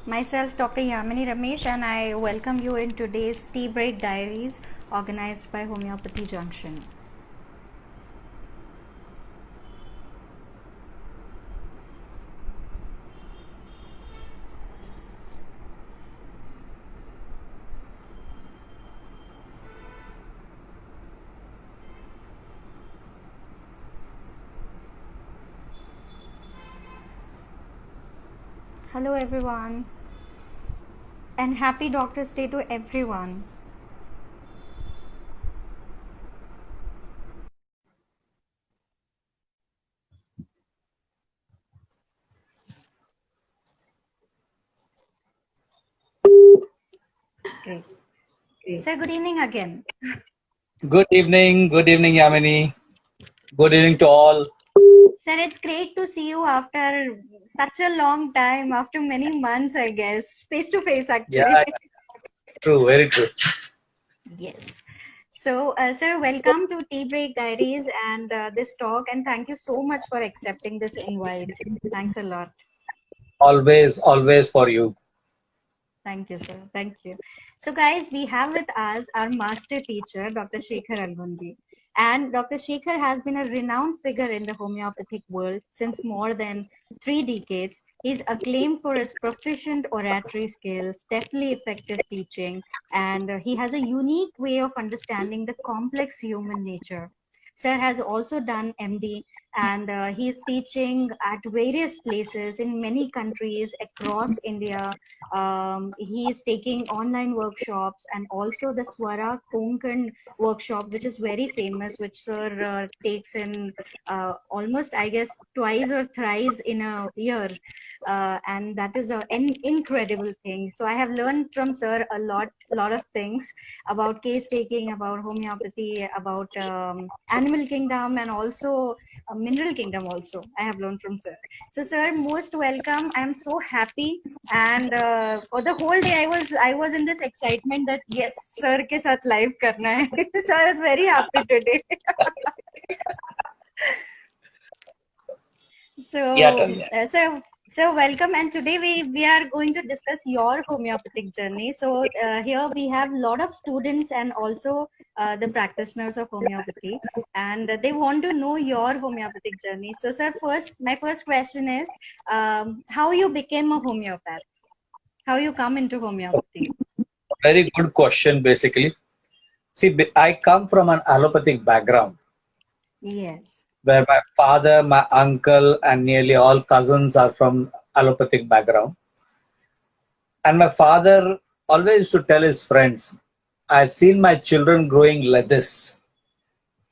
Myself, Dr. Yamini Ramesh, and I welcome you in today's Tea Break Diaries organized by Homeopathy Junction. Hello, everyone, and happy Doctor's Day to everyone. Great. Sir, good evening again. Good evening, Yamini. Good evening to all. Sir, it's great to see you after such a long time, after many months, I guess, face to face, actually. Yeah, true, very true. Yes. So, sir, welcome to Tea Break Diaries and this talk, and thank you so much for accepting this invite. Thanks a lot. Always for you. Thank you, sir. Thank you. So, guys, we have with us our master teacher, Dr. Shekhar Algundi. And Dr. Shekhar has been a renowned figure in the homeopathic world since more than 3 decades. He's acclaimed for his proficient oratory skills, deftly effective teaching, and he has a unique way of understanding the complex human nature. Sir has also done MD, and he's teaching at various places in many countries across India. He is taking online workshops and also the Swara Konkan workshop, which is very famous, which sir takes in almost, I guess, twice or thrice in a year. And that is an incredible thing. So I have learned from sir a lot of things about case taking, about homeopathy, about animal kingdom, and also mineral kingdom also. I have learned from sir. So sir, most welcome. I am so happy, and for the whole day I was in this excitement that yes, sir ke sath live karna hai. So I was very happy today. Yeah, So, Tanya. so welcome, and today we are going to discuss your homeopathic journey. So here we have a lot of students and also the practitioners of homeopathy, and they want to know your homeopathic journey. So, sir, my first question is, how you became a homeopath? How you come into homeopathy? Very good question, basically. See, I come from an allopathic background Yes. where my father, my uncle, and nearly all cousins are from allopathic background. And my father always used to tell his friends, I've seen my children growing like this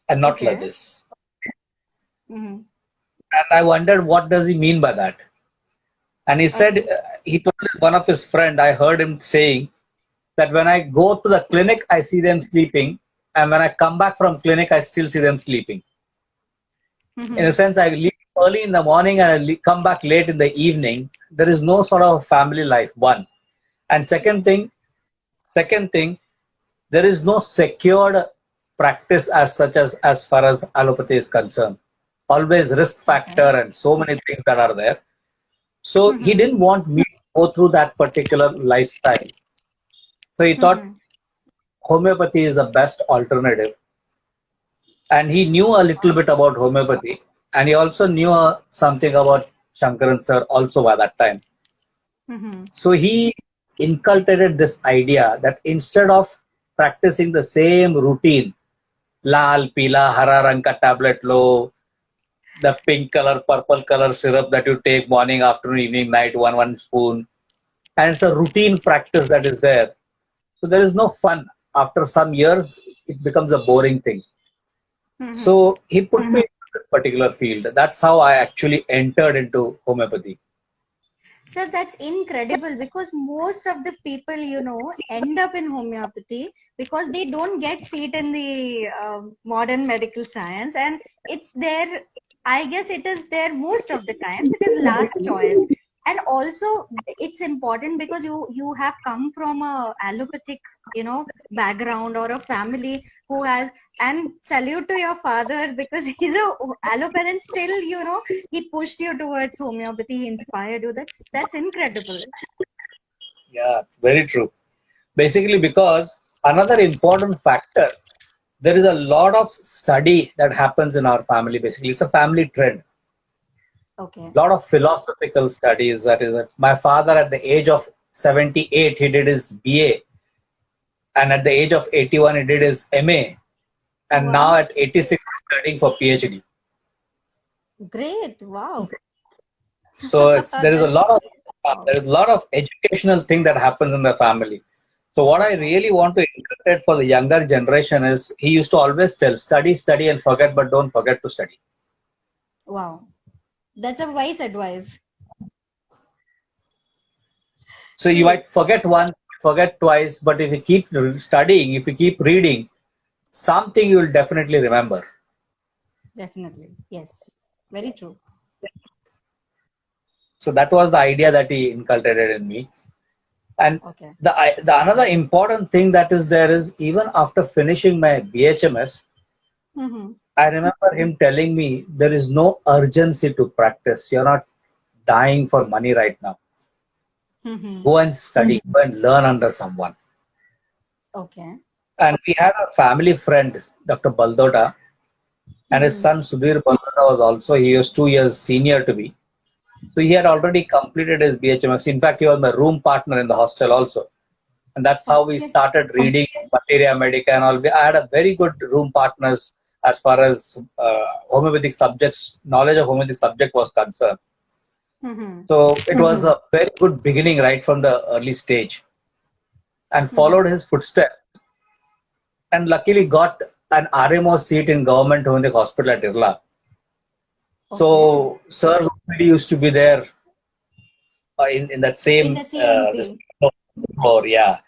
and not like Okay. this. Mm-hmm. And I wondered, what does he mean by that? And he said, Okay. he told one of his friend, I heard him saying that when I go to the clinic, I see them sleeping. And when I come back from clinic, I still see them sleeping. In a Mm-hmm. sense, I leave early in the morning and come back late in the evening. There is no sort of family life, one. And Yes. second thing, there is no secured practice as such as far as allopathy is concerned. Always risk Okay. factor and so many things that are there. So he Mm-hmm. didn't want me to go through that particular lifestyle. So he thought Mm-hmm. homeopathy is the best alternative. And he knew a little bit about homeopathy. And he also knew something about Shankaran sir also by that time. Mm-hmm. So he inculcated this idea that instead of practicing the same routine, lal, pila, hara rang ka tablet lo, the pink color, purple color syrup that you take morning, afternoon, evening, night, one spoon, and it's a routine practice that is there. So there is no fun. After some years, it becomes a boring thing. Mm-hmm. So he put me in this particular field. That's how I actually entered into homeopathy. So that's incredible because most of the people, end up in homeopathy because they don't get seat in the modern medical science, and it's their, I guess it is their most of the times it is last choice. And also it's important because you have come from a allopathic, background or a family who has, and salute to your father because he's a allopath and still, he pushed you towards homeopathy, he inspired you. That's incredible. Yeah, very true. Basically, because another important factor, there is a lot of study that happens in our family. Basically, it's a family trend. Okay. Lot of philosophical studies. That is, my father at the age of 78, he did his BA, and at the age of 81, he did his MA, and now Wow. at 86, he's studying for PhD. Great. Wow. So there is a That's lot of wow. there is a lot of educational thing that happens in the family. So what I Wow. really want to inculcate for the younger generation is he used to always tell study, study and forget, but don't forget to study. Wow. That's a wise advice. So you True. might forget once, forget twice, but if you keep studying, if you keep reading, something you will definitely remember. Definitely. Yes. Very true. So that was the idea that he inculcated in me. And Okay. the another important thing that is there is even after finishing my BHMS, Mm-hmm. I remember him telling me there is no urgency to practice. You're not dying for money right now. Mm-hmm. Go and study, go and learn under someone. Okay. And we had a family friend, Dr. Baldota, and his Mm-hmm. son Sudhir Baldota was also, he was 2 years senior to me. So he had already completed his BHMS. In fact, he was my room partner in the hostel also. And that's how we Okay. started reading Materia Medica and all. I had a very good room partners as far as homeopathic subjects, knowledge of homeopathic subject was concerned. Mm-hmm. So it was a very good beginning right from the early stage, and Mm-hmm. followed his footsteps, and luckily got an RMO seat in government homeopathic hospital at Irla. Okay. So Sir's OPD used to be there in that In same the same this way. floor, yeah.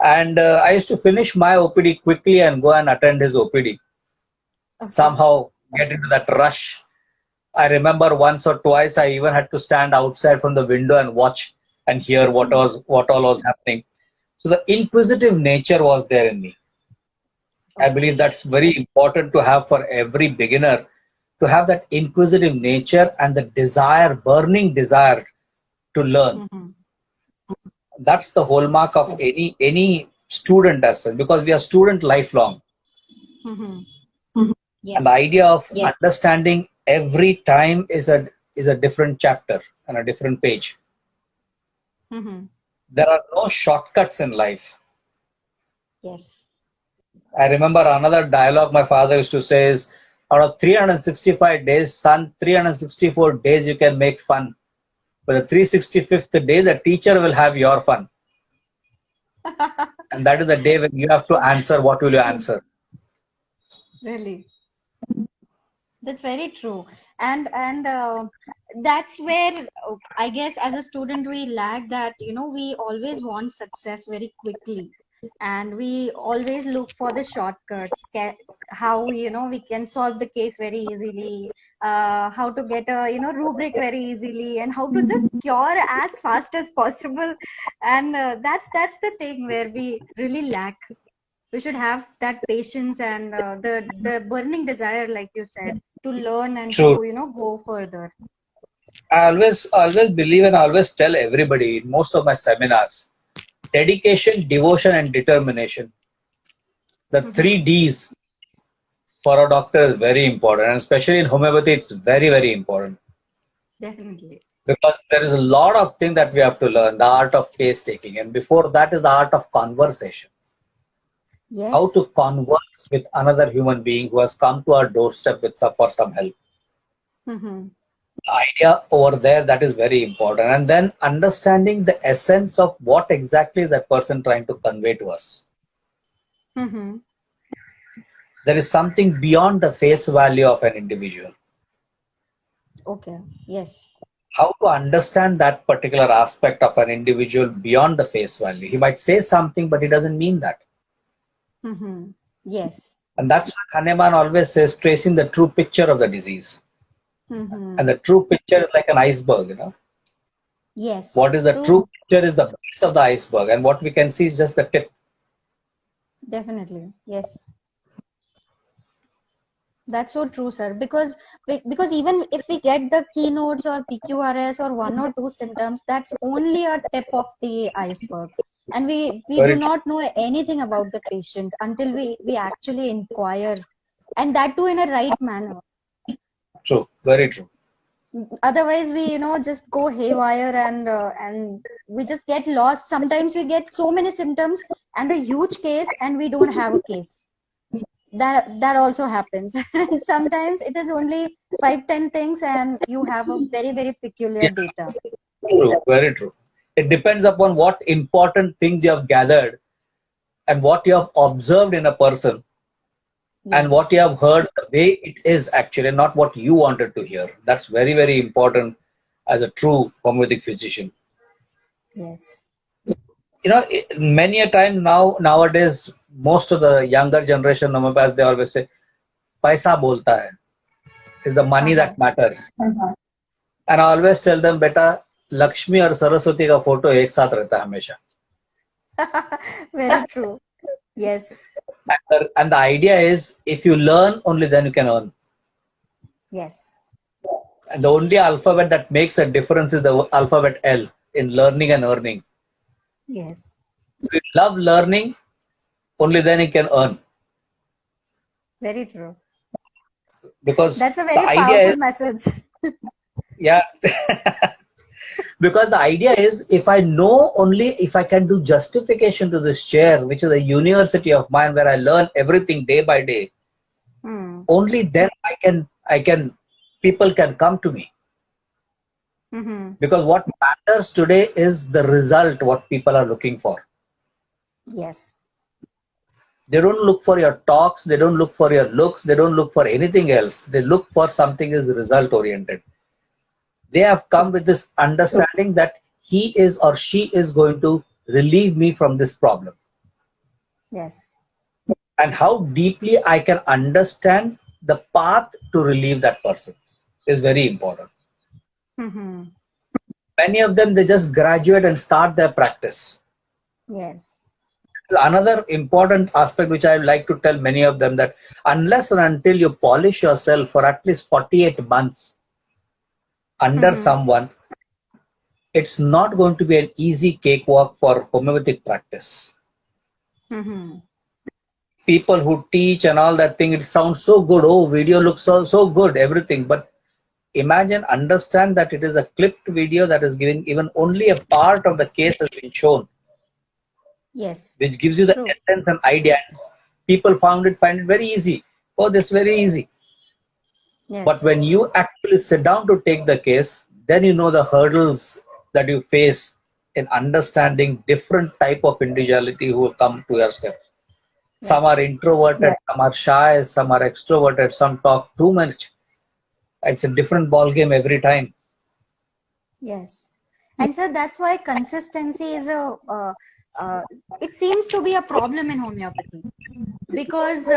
And I used to finish my OPD quickly and go and attend his OPD. Okay. Somehow get into that rush. I remember once or twice I even had to stand outside from the window and watch and hear what all was happening. So the inquisitive nature was there in me. I Okay. believe that's very important to have for every beginner, to have that inquisitive nature and the desire, burning desire to learn. Mm-hmm. That's the hallmark of Yes. any student as such, because we are student lifelong. Mm-hmm. And the Yes. idea of understanding every time is a different chapter and a different page. Mm-hmm. There are no shortcuts in life. Yes. I remember another dialogue my father used to say is, out of 365 days, son, 364 days you can make fun. But the 365th day, the teacher will have your fun. And that is the day when you have to answer what will you answer. Really. That's very true. And that's where I guess as a student we lack that, we always want success very quickly. And we always look for the shortcuts, how, we can solve the case very easily, how to get a, rubric very easily, and how to just cure as fast as possible. And that's the thing where we really lack. We should have that patience and the burning desire, like you said, to learn and to True. go further. I always believe and I always tell everybody in most of my seminars, dedication, devotion, and determination. The Hmm. three D's for a doctor is very important, and especially in homeopathy, it's very, very important Definitely. because there is a lot of things that we have to learn. The art of case taking, and before that is the art of conversation. How to Yes. converse with another human being who has come to our doorstep with for some help. Hmm. The idea over there, that is very important, and then understanding the essence of what exactly is that person trying to convey to us. Hmm. There is something beyond the face value of an individual. Okay. Yes. How to understand that particular aspect of an individual beyond the face value? He might say something but he doesn't mean that. Hmm. Yes. And that's what Hahnemann always says, tracing the true picture of the disease. Hmm. And the true picture is like an iceberg. Yes. What is the True. true picture is the base of the iceberg, and what we can see is just the tip. Definitely. Yes. That's so true, sir. Because even if we get the keynotes or PQRS or one or two symptoms, that's only a tip of the iceberg, and we do Very true. not know anything about the patient until we actually inquire, and that too in a right manner. True. Very true. Otherwise, we just go haywire, and we just get lost. Sometimes we get so many symptoms and a huge case, and we don't have a case. That also happens. Sometimes it is only 5-10 things and you have a very very peculiar Yeah. data. True. Very true. It depends upon what important things you have gathered and what you have observed in a person and what Yes, you have heard the way it is actually, not what you wanted to hear. That's very, very important as a true homeopathic physician. yes. Many a time nowadays, most of the younger generation homeopaths, they always say, paisa bolta hai. It's the money Uh-huh. that matters. And I always tell them, beta, Lakshmi और सरस्वती का photo एक साथ रहता है हमेशा. Very true. Yes, And the idea is, if you learn, only then you can earn. yes, And the only alphabet that makes a difference is the alphabet L in learning and earning. yes. If you love learning, only then you can earn. Very true. Because That's a the very idea is, powerful message. yeah, because the idea is, if I can do justification to this chair, which is a university of mine where I learn everything day by day, Hmm. only then people can come to me. Mm-hmm. Because what matters today is the result, what people are looking for. Yes, They don't look for your talks, they don't look for your looks, they don't look for anything else. They look for something is result oriented. They have come with this understanding that he is or she is going to relieve me from this problem. yes. And how deeply I can understand the path to relieve that person is very important. Mm-hmm. Many of them, they just graduate and start their practice. Yes, Another important aspect which I would like to tell many of them, that unless and until you polish yourself for at least 48 months under mm-hmm. someone, it's not going to be an easy cakewalk for homeopathic practice. Mm-hmm. People who teach and all that thing, it sounds so good. Oh, video looks so good, everything. But imagine, understand that it is a clipped video that is giving even only a part of the case has been shown, Yes. which gives you the True. essence and ideas. People find it very easy. Oh, this is very easy. But Yes. when you actually sit down to take the case, then you know the hurdles that you face in understanding different type of individuality who come to your step. Some Yes. are introverted, some are shy, some are extroverted, some talk too much. It's a different ball game every time. Yes. And so that's why consistency is it seems to be a problem in homeopathy, because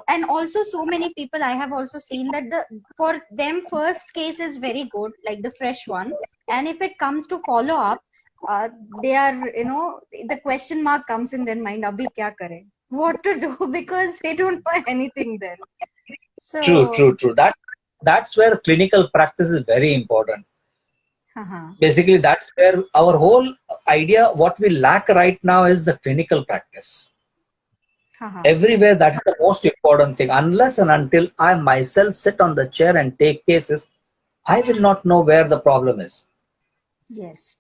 and also so many people I have also seen that for them first case is very good, like the fresh one, and if it comes to follow up, they are, the question mark comes in their mind, abhi kya kare, what to do, because they don't know anything then. So True. That's where clinical practice is very important. uh-huh, Basically, that's where our whole idea, what we lack right now is the clinical practice. uh-huh, Everywhere, yes, that's the most important thing. Unless and until I myself sit on the chair and take cases, I will not know where the problem is. yes,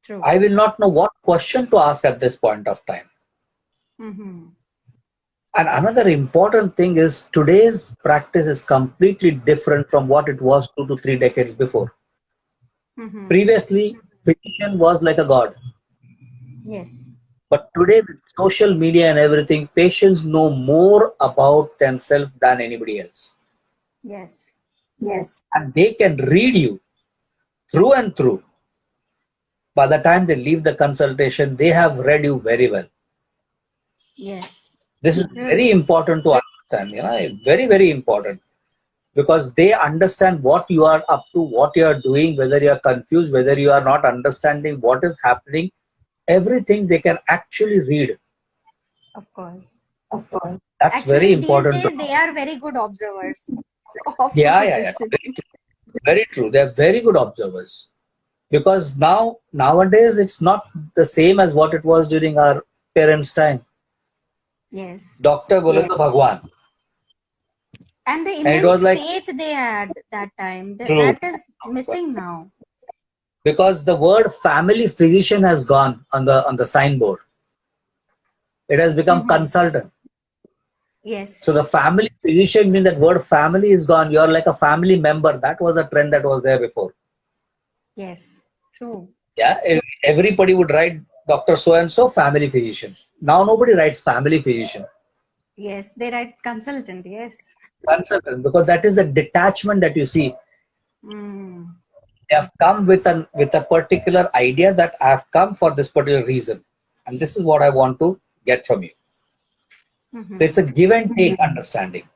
true. I will not know what question to ask at this point of time. Mm-hmm. And another important thing is today's practice is completely different from what it was 2 to 3 decades before. Mm-hmm. Previously, physician was like a god. Yes, But today, with social media and everything, patients know more about themselves than anybody else. yes, And they can read you through and through. By the time they leave the consultation, they have read you very well. yes. This is very important to understand, very, very important. Because they understand what you are up to, what you are doing, whether you are confused, whether you are not understanding what is happening. Everything they can actually read. Of course. That's very Actually, these important to days know. they are very good observers of the Yeah. position. Very true. They're very good observers. Because nowadays it's not the same as what it was during our parents' time. Yes. Doctor bole to Bhagwan. And the And it was immense like faith they had that time, true. that is missing now. Because the word family physician has gone on the signboard. It has become Hmm. consultant. Yes. So the family physician means that word family is gone. You're like a family member. That was a trend that was there before. Yes. True. Yeah, everybody would write Doctor So and So family physician. Now nobody writes family physician, Yes. They write consultant. Yes. consultant, because that is the detachment that you see. Mm. They have come with a particular idea that I have come for this particular reason, and this is what I want to get from you. So it's Hmm. a give and take understanding.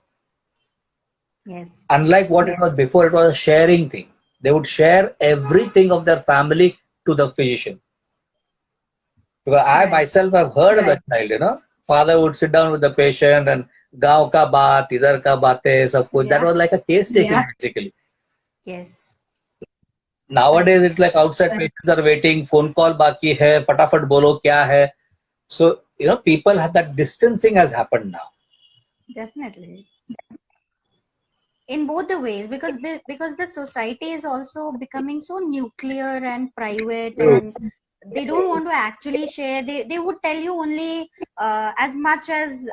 Yes. Unlike what it was before, it was a sharing thing. They would share everything of their family to the physician. Because I Right. myself have heard of the child. Father would sit down with the patient and gaon ka baat, idhar ka batein, sab kuch. That Yeah. was like a case taking basically. Yes. Nowadays Correct. it's like outside patients are waiting, phone call baki hai, fatafat bolo kya hai. So, people have that distancing has happened now. Definitely. In both the ways, because the society is also becoming so nuclear and private, True. and they don't want to actually share. They would tell you only as much as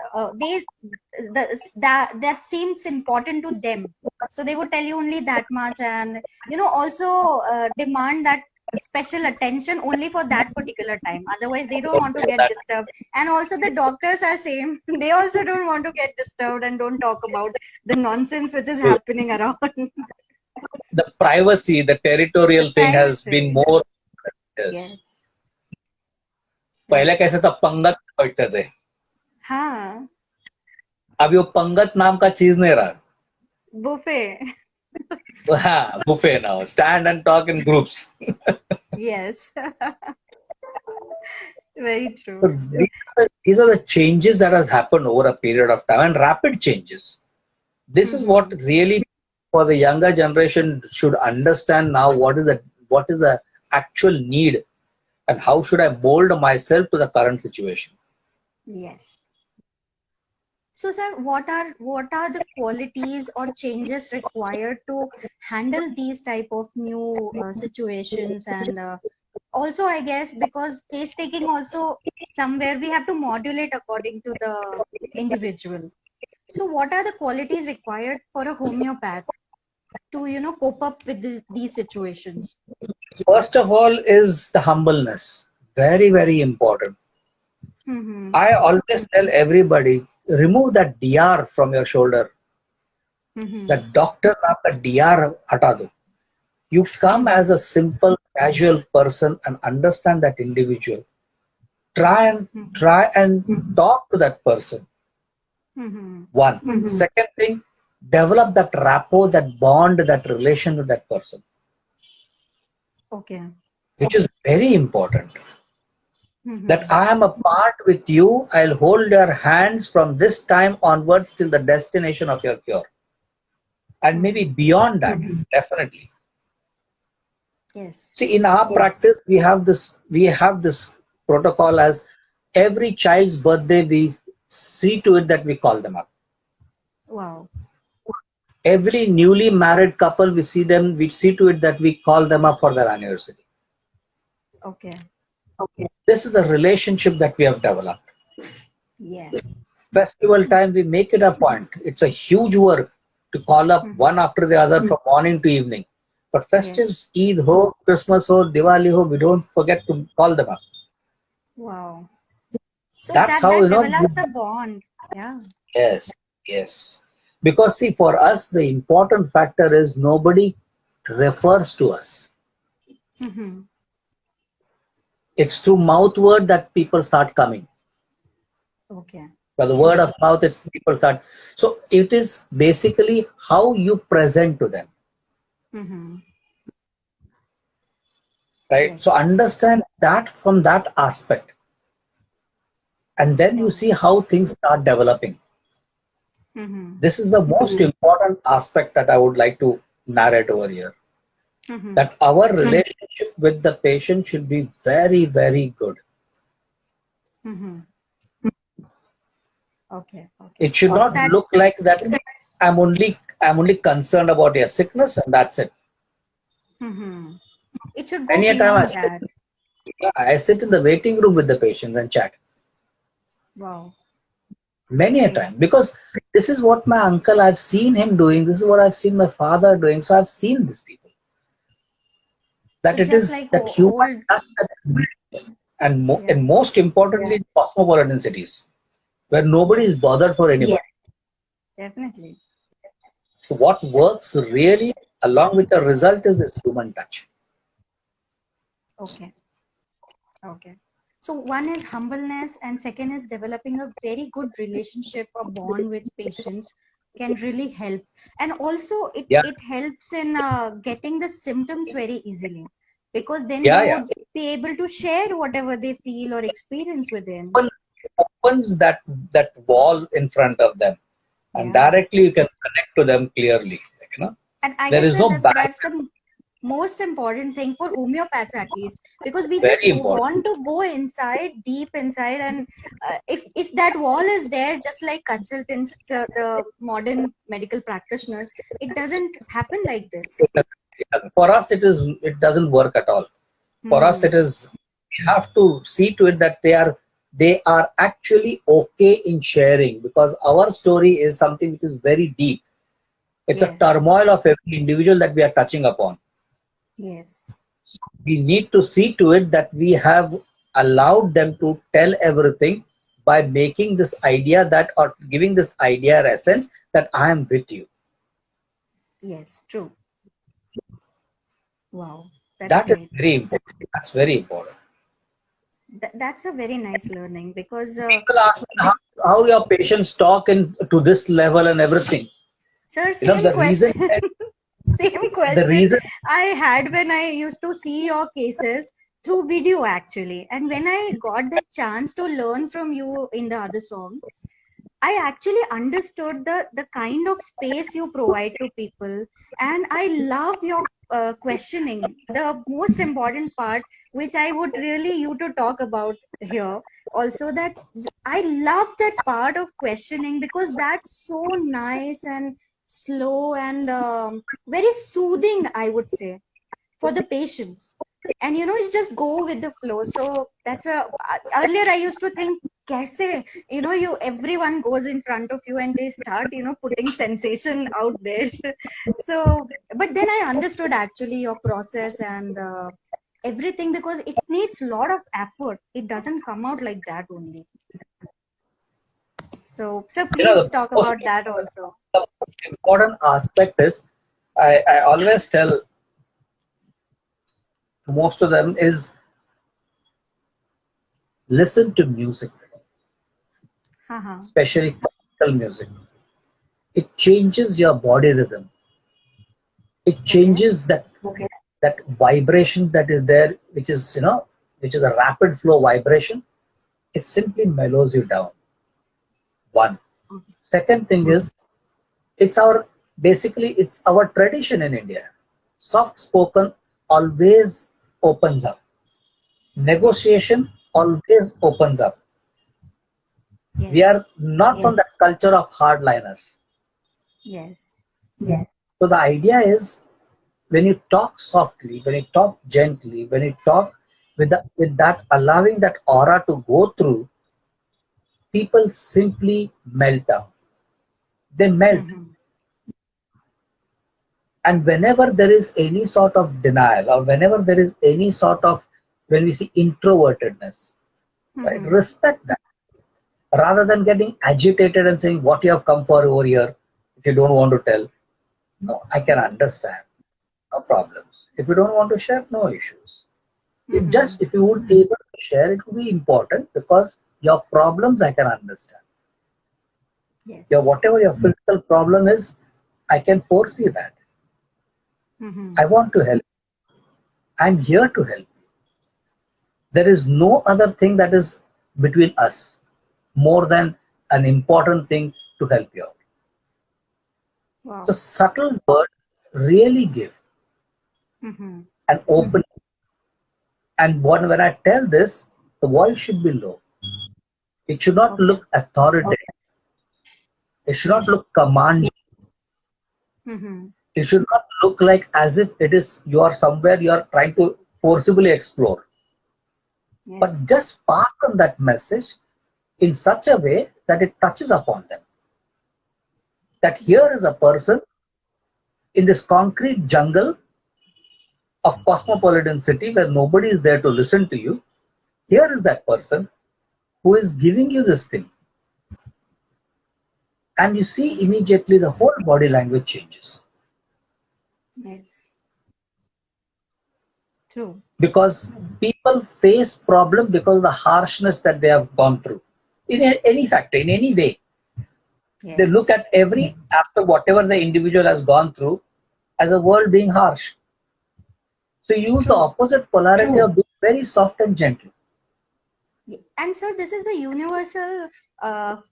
that seems important to them, so they would tell you only that much, and also demand that special attention only for that particular time. Otherwise they don't want to get That disturbed. And also the doctors are same. They also don't want to get disturbed and don't talk about the nonsense which is true. happening around. The privacy, the The territorial thing has been privacy. more. Yes. Yes. पहले Right. कैसे था, पंगत बैठते थे. हाँ. अभी वो पंगत नाम का चीज नहीं रहा. Buffet. हाँ, buffet now. Stand and talk in groups. Yes. Very So true. these are the changes that has happened over a period of time, and rapid changes. This is what Mm-hmm. really for the younger generation should understand now. What is the actual need, and how should I mold myself to the current situation? Yes. So, sir, what are the qualities or changes required to handle these type of new situations? And also, I guess because case taking also somewhere we have to modulate according to the individual. So, what are the qualities required for a homeopath to cope up with these situations? First of all, is the humbleness. Very, very important. Mm-hmm. I always tell everybody, remove that DR from your shoulder. Mm-hmm. That doctor आपका DR हटा दो. You come Mm-hmm. as a simple, casual person and understand that individual. Try and talk to that person. Mm-hmm. One. Second thing, develop that rapport, that bond, that relation with that person, Okay. which is very important. That Mm-hmm. I am a part with you. I'll hold your hands from this time onwards till the destination of your cure. And maybe Mm-hmm. beyond that, definitely. Yes. See, in our practice, we have this protocol as every child's birthday, we see to it that we call them up. Wow. Every newly married couple, we see to it that we call them up for their anniversary. Okay. This is the relationship that we have developed. Yes. Festival time, we make it a point. It's a huge work to call up Mm-hmm. one after the other from morning to evening. But Yes. festives, Eid ho, Christmas ho, Diwali ho, we don't forget to call them up. Wow. So That's that how, develops a bond. Yeah. yes, yes. Because see, for us, the important factor is nobody refers to us. Mm-hmm. It's through mouth word that people start coming. Okay. By the word of mouth, it's people start. So it is basically how you present to them, Mm-hmm. right? So Yes. understand that from that aspect. And then you see how things start developing. Mm-hmm. This is the most important aspect that I would like to narrate over here. Mm-hmm. That our relationship with the patient should be very, very good. Mm-hmm. Okay. Okay. It should not That. look like that I'm only concerned about your sickness and that's it. Mm-hmm. It should go Many a time beyond that. I sit in the waiting room with the patients and chat. Wow. Many a Great. time. Because this is what my uncle, I've seen him doing. This is what I've seen my father doing. So I've seen these people. That So it just is like that human old. touch and, Yeah. and most importantly, in cosmopolitan cities where nobody is Yes. bothered for anybody. Definitely. So what works really along with the result is this human touch. Okay. Okay. So one is humbleness, and second is developing a very good relationship or bond with patients can really help. And also Yeah, it helps in getting the symptoms very easily, because then they yeah. would be able to share whatever they feel or experience within. Opens that wall in front of them, and Yeah. directly you can connect to them clearly. And I There guess is that no back. that's the most important thing for homeopaths, at least, because we just Very important. want to go inside, deep inside, and if that wall is there, just like consultants, the modern medical practitioners, it doesn't happen like this. For us, it doesn't work at all. For us, Hmm. it is we have to see to it that they are actually okay in sharing, because our story is something which is very deep. It's a Yes. turmoil of every individual that we are touching upon. Yes. So we need to see to it that we have allowed them to tell everything by making this idea that, or giving this idea essence that I am with you. Yes. True. Wow. That's That is great. very important. That's very important. That's a very nice learning, because People ask me how your patients talk to this level and everything. sir, The same reason, question. Same the question reason, I had when I used to see your cases through video, actually. And when I got the chance to learn from you in the other song, I actually understood the kind of space you provide to people. And I love your questioning. The most important part, which I would really you to talk about here, also, that I love that part of questioning, because that's so nice and slow and very soothing, I would say, for the patients. And you just go with the flow. So that's a earlier I used to think, kaise, you everyone goes in front of you and they start putting sensation out there. So but then I understood actually your process and everything, because it needs a lot of effort. It doesn't come out like that only. So please the talk most, about that also. the most important aspect is, I always tell most of them is listen to music, Haha. especially classical music. It changes your body rhythm. It Okay. changes that vibrations that is there, which is a rapid flow vibration. It simply mellows you down. One. Second thing is, it's our tradition in India. Soft spoken always opens up. Yes. Negotiation always opens up. We Yes. are not from that culture of hardliners. Yes. So the idea is, when you talk softly, when you talk gently, when you talk with that allowing that aura to go through, people simply melt down. They melt. Mm-hmm. And whenever there is any sort of denial, or whenever there is any sort of, when we see introvertedness, right, Mm-hmm. respect that rather than getting agitated and saying what you have come for over here if you don't want to tell. No, I can Yes. understand. No problems. If you don't want to share, no issues. Mm-hmm. If you would able to share, it would be important, because your problems I can understand. Your Yes. whatever your physical problem is, I can foresee that. Mm-hmm. I want to help. I'm here to help. There is no other thing that is between us. more than an important thing to help you out. Wow. So subtle words really give Mhm. an open. And when I tell this, the voice should be low. It should not Okay. look authoritative. It should not look Yes. commanding. Mhm. It should not look like as if it is you are somewhere you are trying to forcibly explore. But Yes. just pass on that message in such a way that it touches upon them. That here is Yes. a person in this concrete jungle of cosmopolitan city where nobody is there to listen to you. Here is that person who is giving you this thing. And you see immediately the whole body language changes. Yes. True. Because people face problem because of the harshness that they have gone through. In any factor, in any way. They Yes. look at every aspect, whatever the individual has gone through, as a world being harsh. So you use the True. opposite polarity of being very soft and gentle. And so this is the universal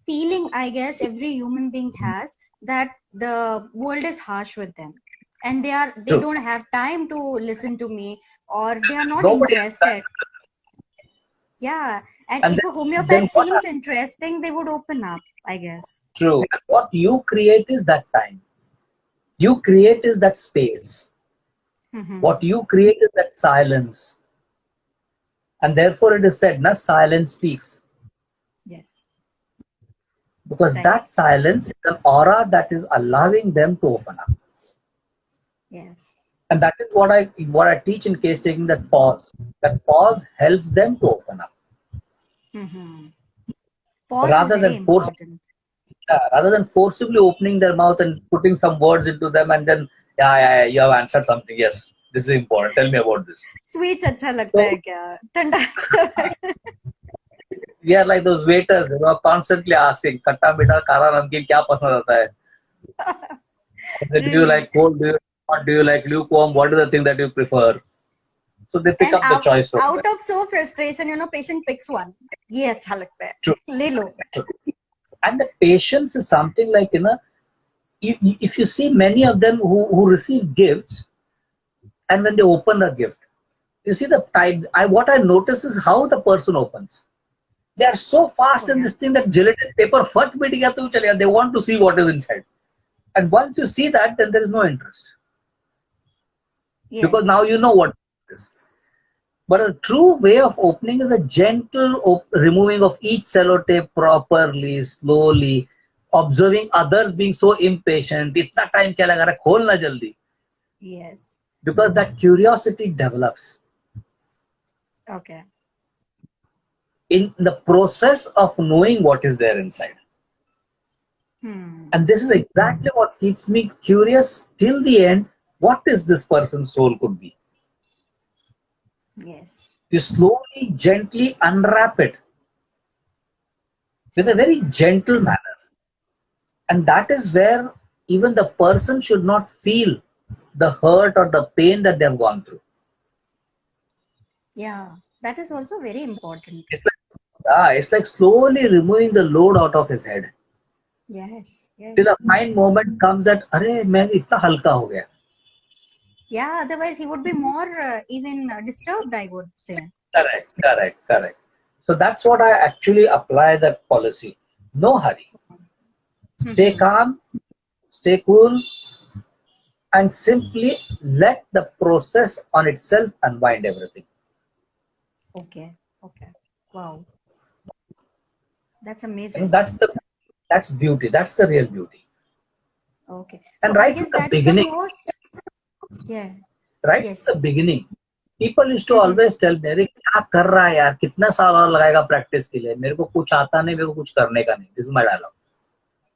feeling, I guess, every human being has, that the world is harsh with them, and they True. don't have time to listen to me, or they are not Nobody has interested. Yeah, and and if a then homeopath what seems interesting, they would open up, I guess. true. And what you create is that time. You create is that space. Mm-hmm. What you create is that silence. And therefore it is said, na silence speaks. Yes. Because Right. that silence is an aura that is allowing them to open up. Yes. And that is what I teach in case taking, that pause. That pause helps them to open up. Mm-hmm. Pause is Rather very than force important. rather than forcibly opening their mouth and putting some words into them and then you have answered something. Yes, this is important. Tell me about this. Sweets अच्छा लगता So है क्या? ठंडा अच्छा लगता है? we are like those waiters who are constantly asking, "Khatta meetha, khara namkeen, kya pasand aata hai? Do you Really. like cold? Do you hot? Do you like lukewarm? What is the thing that you prefer?" So they pick And up the choice from out there. of so frustration, patient picks one. ये अच्छा लगता है. True. ले लो. True. And the patience is something like, if you see many of them who receive gifts, and when they open a gift, you see the type. What I notice is how the person opens. They are so fast Oh in yeah. this thing that gelatin paper फट भी गया तो चलेगा. They want to see what is inside. And once you see that, then there is no interest. Because Yes. now you know what it is. But a true way of opening is a gentle removing of each sellotape properly, slowly, observing others being so impatient. इतना time क्या लगा रहा है, खोलना जल्दी. Yes. Because that curiosity develops. Okay. In the process of knowing what is there inside. And this is exactly what keeps me curious till the end. What is this person's soul could be? Yes. You slowly, gently unwrap it with a very gentle manner. And that is where even the person should not feel the hurt or the pain that they have gone through. Yeah. That is also very important. It's like slowly removing the load out of his head. Yes. Yes. Till a fine moment comes that, अरे मैं इतना हल्का हो गया. Yeah. Otherwise, he would be more even disturbed, I would say. Correct. So that's what I actually apply that policy. No hurry. Stay calm, stay cool, and simply let the process on itself unwind everything. Okay. Wow. That's And amazing. that's beauty. That's the real beauty. Okay. And So I right guess from the that's the beginning, most. Yeah. right Yes. from the beginning, people used to always tell me, अरे क्या कर रहा है यार, कितना साल और लगाएगा प्रैक्टिस के लिए, मेरे को कुछ आता नहीं, मेरे को कुछ करने का नहीं. This is my dialogue.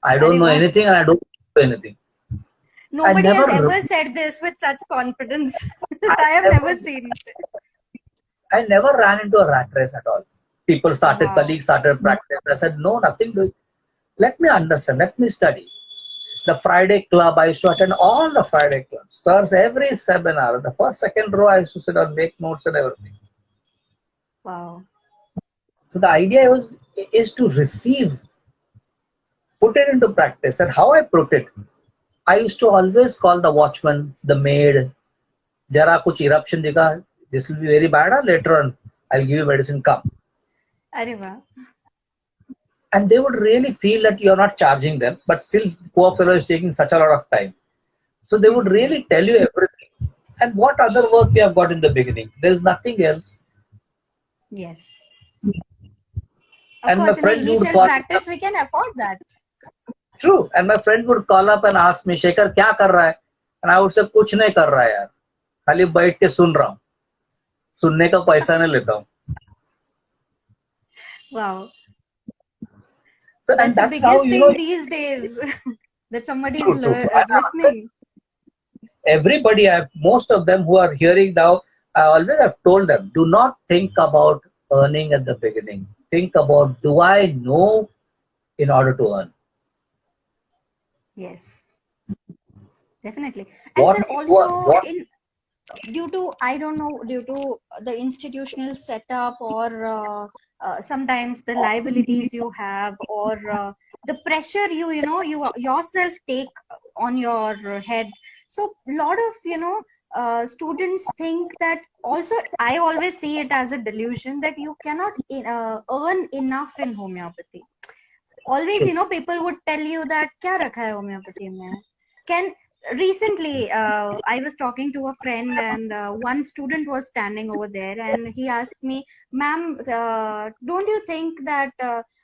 I don't अरे know वाह. anything and I don't do anything. Nobody has ever said this with such confidence. I have never seen it. I never ran into a rat race at all. People started, Wow. colleagues started practice. I said, no, nothing doing. Let me understand, let me study. The Friday club, I used to attend all the Friday clubs. Sirs, every seminar, the first, second row, I used to sit and make notes and everything. Wow. So the idea was, is to receive, put it into practice. And how I put it, I used to always call the watchman, the maid, Jara kuch eruption dikha, this will be very bad, later on I'll give you medicine, come. Areva. And they would really feel that you're not charging them, but still poor fellow is taking such a lot of time. So they would really tell you everything. And what other work we have got in the beginning? There's nothing else. Yes. And Of my course, in the friends would initial call practice, we can afford that. True. And my friend would call up and ask me, Shekhar, kya kar raha hai? And I would say, kuch nahi kar raha hai yaar. खाली बैठ के सुन रहा हूँ. सुनने का पैसा नहीं लेता हूँ. Wow. So, That's and the that's how, biggest you know, thing these days, that somebody true, is true, true. listening. Everybody, most of them who are hearing now, I always have told them, do not think about earning at the beginning. Think about, do I know in order to earn? Yes, definitely. And What, sir, also what, due to, I don't know, due to the institutional setup, or sometimes the liabilities you have, or the pressure you yourself take on your head. So lot of students think that, also I always see it as a delusion, that you cannot earn enough in homeopathy. Always, true. People would tell you that kya rakha hai homeopathy mein. Recently, I was talking to a friend, and one student was standing over there, and he asked me, ma'am, don't you think that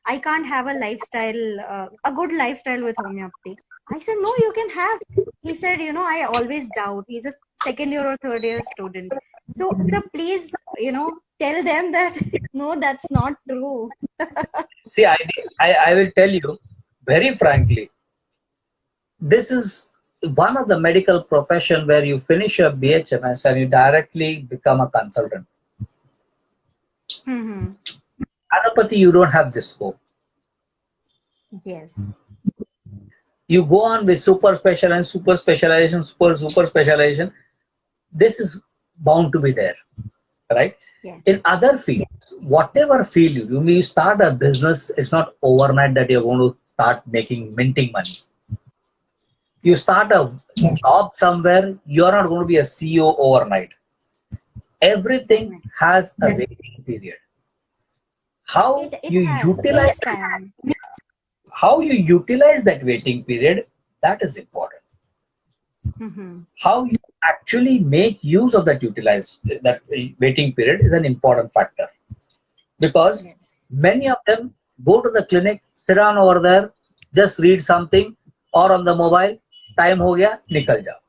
I can't have a lifestyle, a good lifestyle with homeopathy? I said, no, you can have. He said, I always doubt. He's a second year or third year student. So, sir, please, tell them that, no, that's not true. See, I will tell you very frankly, this is one of the medical profession where you finish your BHMS and you directly become a consultant. Allopathy, you don't have this scope. Yes. You go on with super specialization, super specialization, super specialization. This is bound to be there, right? Yes. In other fields, whatever field you start a business, it's not overnight that you're going to start minting money. You start a job somewhere, you're not going to be a CEO overnight. Everything has a waiting period. How you utilize that waiting period, that is important. How you actually make use of that waiting period is an important factor. Because many of them go to the clinic, sit down over there, just read something, or on the mobile, time ho gaya, nikal jao.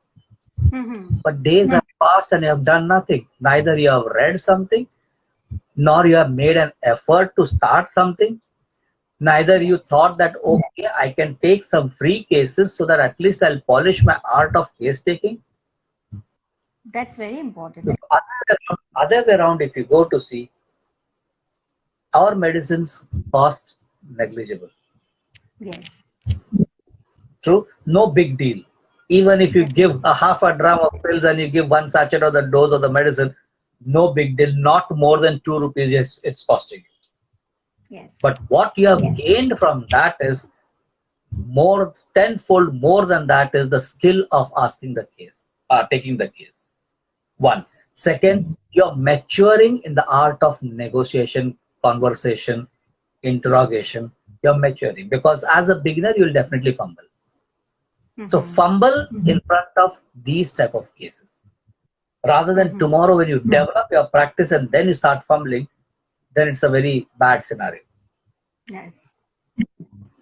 But days have passed and you have done nothing. Neither you have read something, nor you have made an effort to start something. Neither you thought that, okay, I can take some free cases so that at least I'll polish my art of case taking. That's very important. Other way around, if you go to see, our medicines cost negligible. Yes. True, no big deal. Even if you give a half a dram of pills and you give one sachet of the dose of the medicine, no big deal. Not more than 2 rupees it's costing you. Yes. But what you have gained from that is tenfold more than that is the skill of asking the case, taking the case. One. Second, you're maturing in the art of negotiation, conversation, interrogation. You're maturing because as a beginner, you'll definitely fumble. So fumble in front of these type of cases. Rather than tomorrow when you develop your practice and then you start fumbling, then it's a very bad scenario. Yes,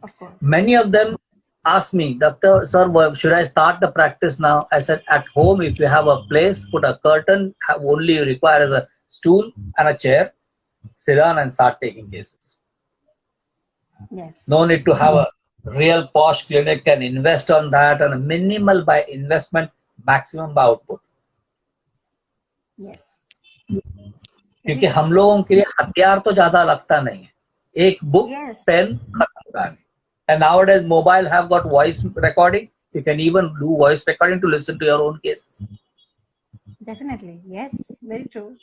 of course. Many of them ask me, Doctor, sir, should I start the practice now? I said, at home, if you have a place, put a curtain, only you require is a stool and a chair, sit down and start taking cases. Yes. No need to have a real posh clinic and invest on that, and a minimal by investment, maximum by output. Yes. क्योंकि हम लोगों के लिए हथियार तो ज्यादा लगता नहीं है, एक बुक, पेन, खत्म. And nowadays mobile have got voice recording. You can even do voice recording to listen to your own cases. Definitely, yes, very true.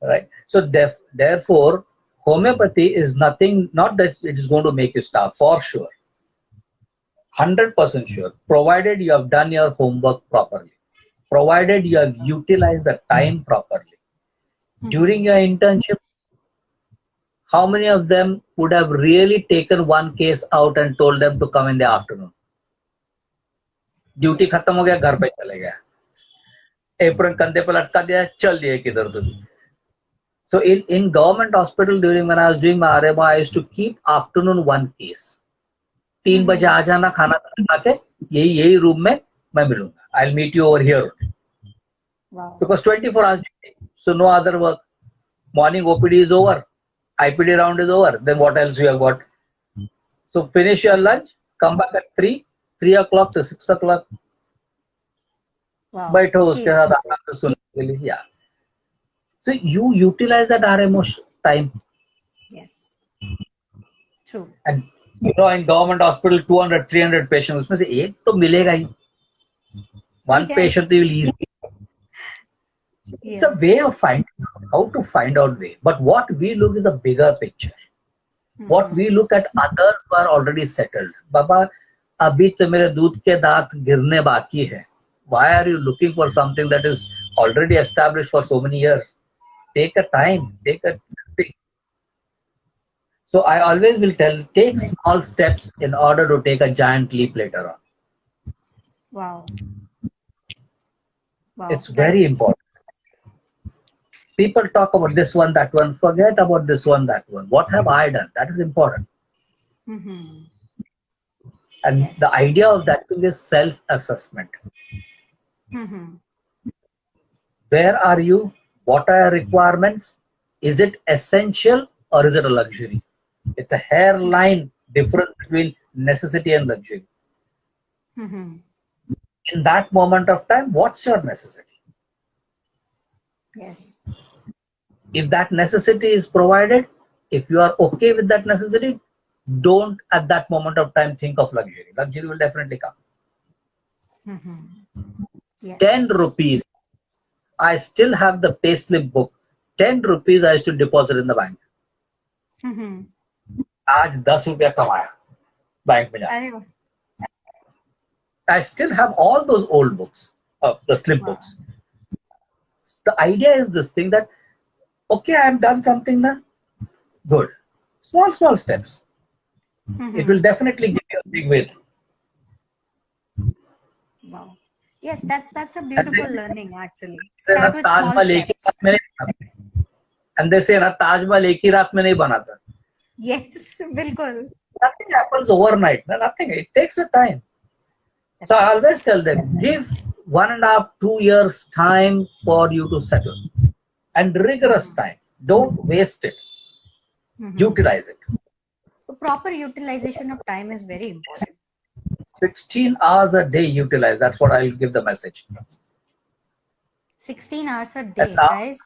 Right. So therefore, homeopathy is nothing, not that it is going to make you starve, for sure. 100% sure, provided you have done your homework properly, provided you have utilized the time properly. During your internship, how many of them would have really taken one case out and told them to come in the afternoon? Duty खत्म हो गया, घर पे चले गया, apron कंधे पे लटका दिया, चल दिए किधर तो भी. So in government hospital, during when I was doing my RMO, I used to keep afternoon one case. 3 बजे आ जाना, खाना खा के यही रूम में मैं मिलूंगा. I'll meet you over here. Wow. Because 24 hours, so no other work. Morning OPD is over, IPD round is over. Then what else you have got? So finish your lunch, come back at 3 o'clock to 6 o'clock. Wow. बैठो उसके साथ आराम से सुनने के लिए. Yeah. So you utilize that RMO time. Yes. True. And you know, in government hospital, 200, 300 patients, उसमें से एक तो मिलेगा ही. One patient you will easily. It's a way of finding out, how to find out way. But what we look is a bigger picture. What we look at, others who are already settled. Baba, अभी तो मेरे दूध के दांत गिरने बाकी है. Why are you looking for something that is already established for so many years? Take a time, take a thing. So I always will tell, take small steps in order to take a giant leap later on. Wow. Wow. It's very important. People talk about this one, that one, forget about this one, that one. What have I done? That is important. And the idea of that thing is self-assessment. Where are you? What are your requirements? Is it essential or is it a luxury? It's a hairline difference between necessity and luxury. In that moment of time, what's your necessity? Yes. If that necessity is provided, if you are okay with that necessity, don't at that moment of time think of luxury. Luxury will definitely come. Yes. 10 rupees. I still have the payslip book. 10 rupees I used to deposit in the bank. आज 10 रुपया कमाया bank में जाके. I still have all those old books, the slip books. The idea is this thing that, okay, I have done something now. Good. Small steps. It will definitely give you a big weight. Wow. Yes, that's a beautiful learning actually. Start with small steps. And they say, Taj Mahal एक ही रात में नहीं बना था. Yes, bilkul. Nothing happens overnight. Nothing. It takes a time. So I always tell them, give 1.5, 2 years time for you to settle, and rigorous time. Don't waste it. Utilize it. So proper utilization of time is very important. 16 hours a day utilize. That's what I'll give the message. 16 hours a day, guys.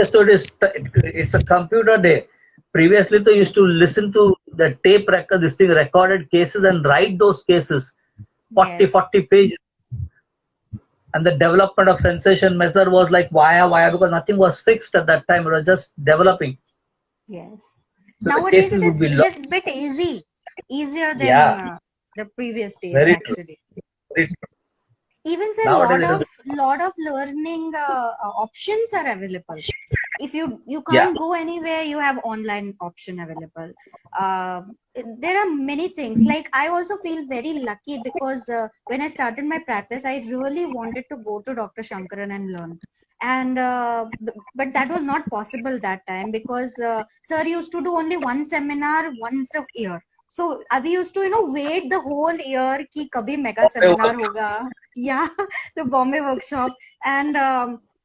So it's a computer day. Previously, they used to listen to the tape record, this thing, recorded cases and write those cases. 40 pages. And the development of sensation method was like via, because nothing was fixed at that time. It was just developing. Yes. So nowadays it is just a bit easier than the previous days. Very actually. True. Even sir, lot of learning options are available. If you can't go anywhere, you have online option available. There are many things. Like I also feel very lucky because when I started my practice, I really wanted to go to Dr. Shankaran and learn. And but that was not possible that time because sir used to do only one seminar once a year. So we used to wait the whole year कि कभी mega seminar होगा. Yeah, the Bombay workshop. And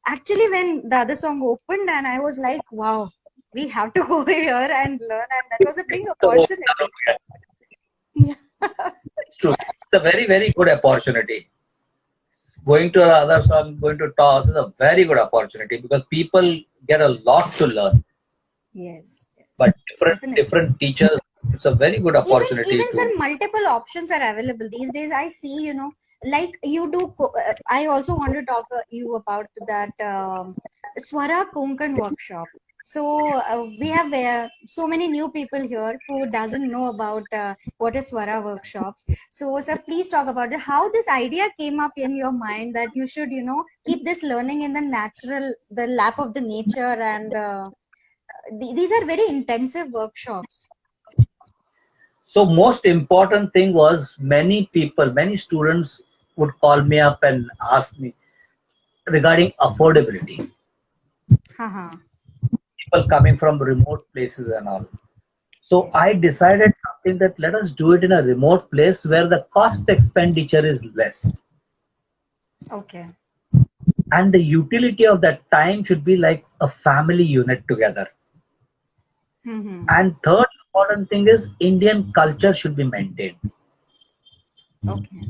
actually when the other song opened and I was like, wow, we have to go here and learn, and that was a big opportunity. Yeah. It's true. It's a very, very good opportunity. Going to the other song, going to toss is a very good opportunity because people get a lot to learn. Yes. But different teachers, it's a very good opportunity. Even sir, multiple options are available these days. I see, like you do. I also want to talk you about that Swara Konkan workshop. So we have so many new people here who doesn't know about what is Swara workshops. So sir, please talk about it. How this idea came up in your mind that you should, keep this learning in the lap of the nature, and these are very intensive workshops. So most important thing was many people, many students would call me up and ask me regarding affordability. People coming from remote places and all. So I decided something that let us do it in a remote place where the cost expenditure is less. Okay. And the utility of that time should be like a family unit together. And third important thing is Indian culture should be maintained. Okay.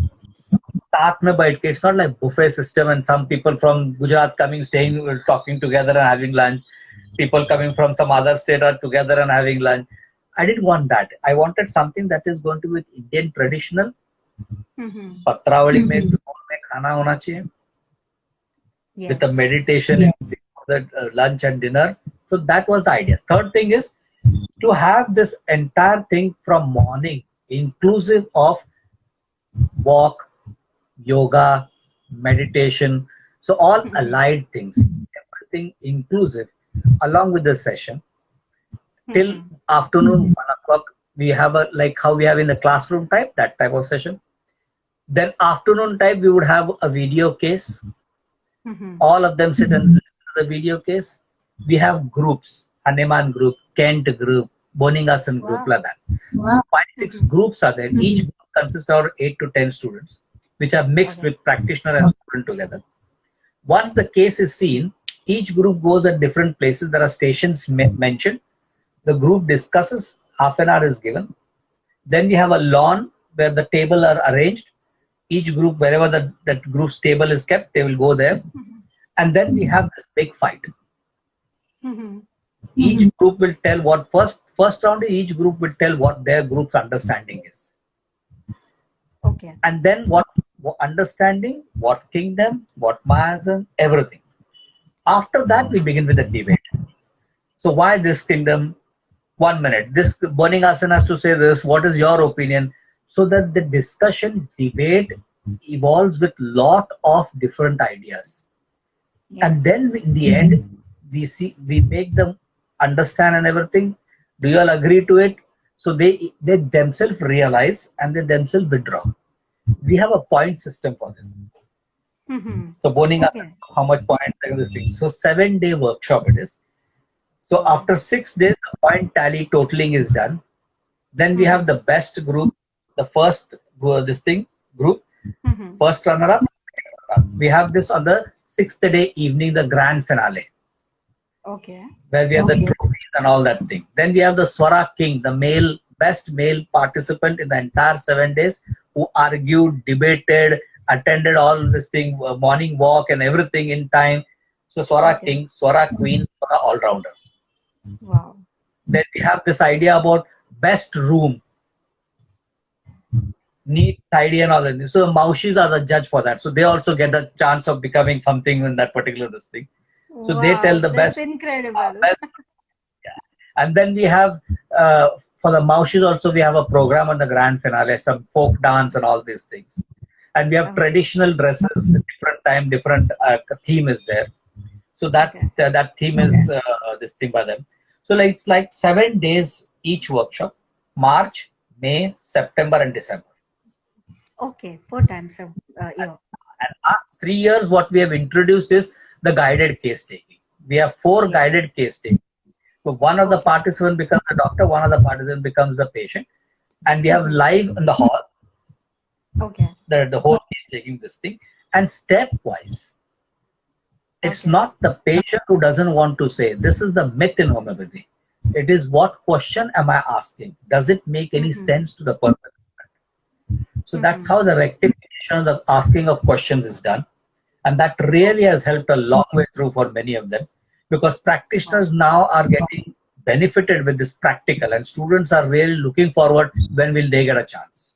Start mein baith ke, it's not like buffet system and some people from Gujarat coming, staying, talking together and having lunch. People coming from some other state are together and having lunch. I didn't want that. I wanted something that is going to be Indian traditional. Patravali mein khana hona chahiye. Yes. With the meditation, the lunch and dinner. So that was the idea. Third thing is to have this entire thing from morning, inclusive of walk, yoga, meditation. So all allied things, everything inclusive, along with the session. Till afternoon 1 o'clock, we have a like how we have in the classroom type, that type of session. Then afternoon type, we would have a video case. All of them sit and listen to the video case. We have groups, Hanuman group, Kent group, Boningasan group, like that. So 5-6 groups are there. Each group consists of 8 to 10 students, which are mixed with practitioner and student together. Once the case is seen, each group goes at different places. There are stations mentioned. The group discusses, half an hour is given. Then we have a lawn where the table are arranged. Each group, wherever that group's table is kept, they will go there. And then we have this big fight. Each group will tell what first round, each group will tell what their group's understanding is. Okay. And then what understanding, what kingdom, what Mahasana, everything. After that, we begin with the debate. So why this kingdom? 1 minute. This Boningasan has to say this. What is your opinion? So that the discussion, debate evolves with lot of different ideas. Yes. And then in the end, we make them understand and everything. Do you all agree to it? So they themselves realize and they themselves withdraw. We have a point system for this. So Boningasan, how much points like this thing. So 7-day workshop it is. So after 6 days, the point tally totaling is done. Then we have the best group, the first group, first runner-up. We have this on the 6th day evening, the grand finale. Okay. Where we have the trophies and all that thing. Then we have the Swara King, the best male participant in the entire 7 days, who argued, debated, attended all this thing, morning walk and everything in time. So Swara King, Swara Queen, Swara all-rounder. Wow. Then we have this idea about best room, neat, tidy and all that. So the Maushis are the judge for that. So they also get the chance of becoming something in that particular thing. So they tell the best. That's incredible. And then we have, for the Maushis also, we have a program on the grand finale, some folk dance and all these things. And we have traditional dresses, different time, different theme is there. So that theme is this thing by them. So it's like 7 days each workshop, March, May, September and December. Okay, 4 times a year. And last 3 years, what we have introduced is the guided case taking. We have 4 guided case taking. So one of the participants becomes the doctor, one of the participants becomes the patient. And we have live in the hall. Okay. The whole case taking this thing. And stepwise. It's not the patient who doesn't want to say. This is the myth in homeopathy. It is what question am I asking? Does it make any sense to the person? So that's how the rectification, the asking of questions is done. And that really has helped a long way through for many of them. Because practitioners now are getting benefited with this practical. And students are really looking forward when will they get a chance.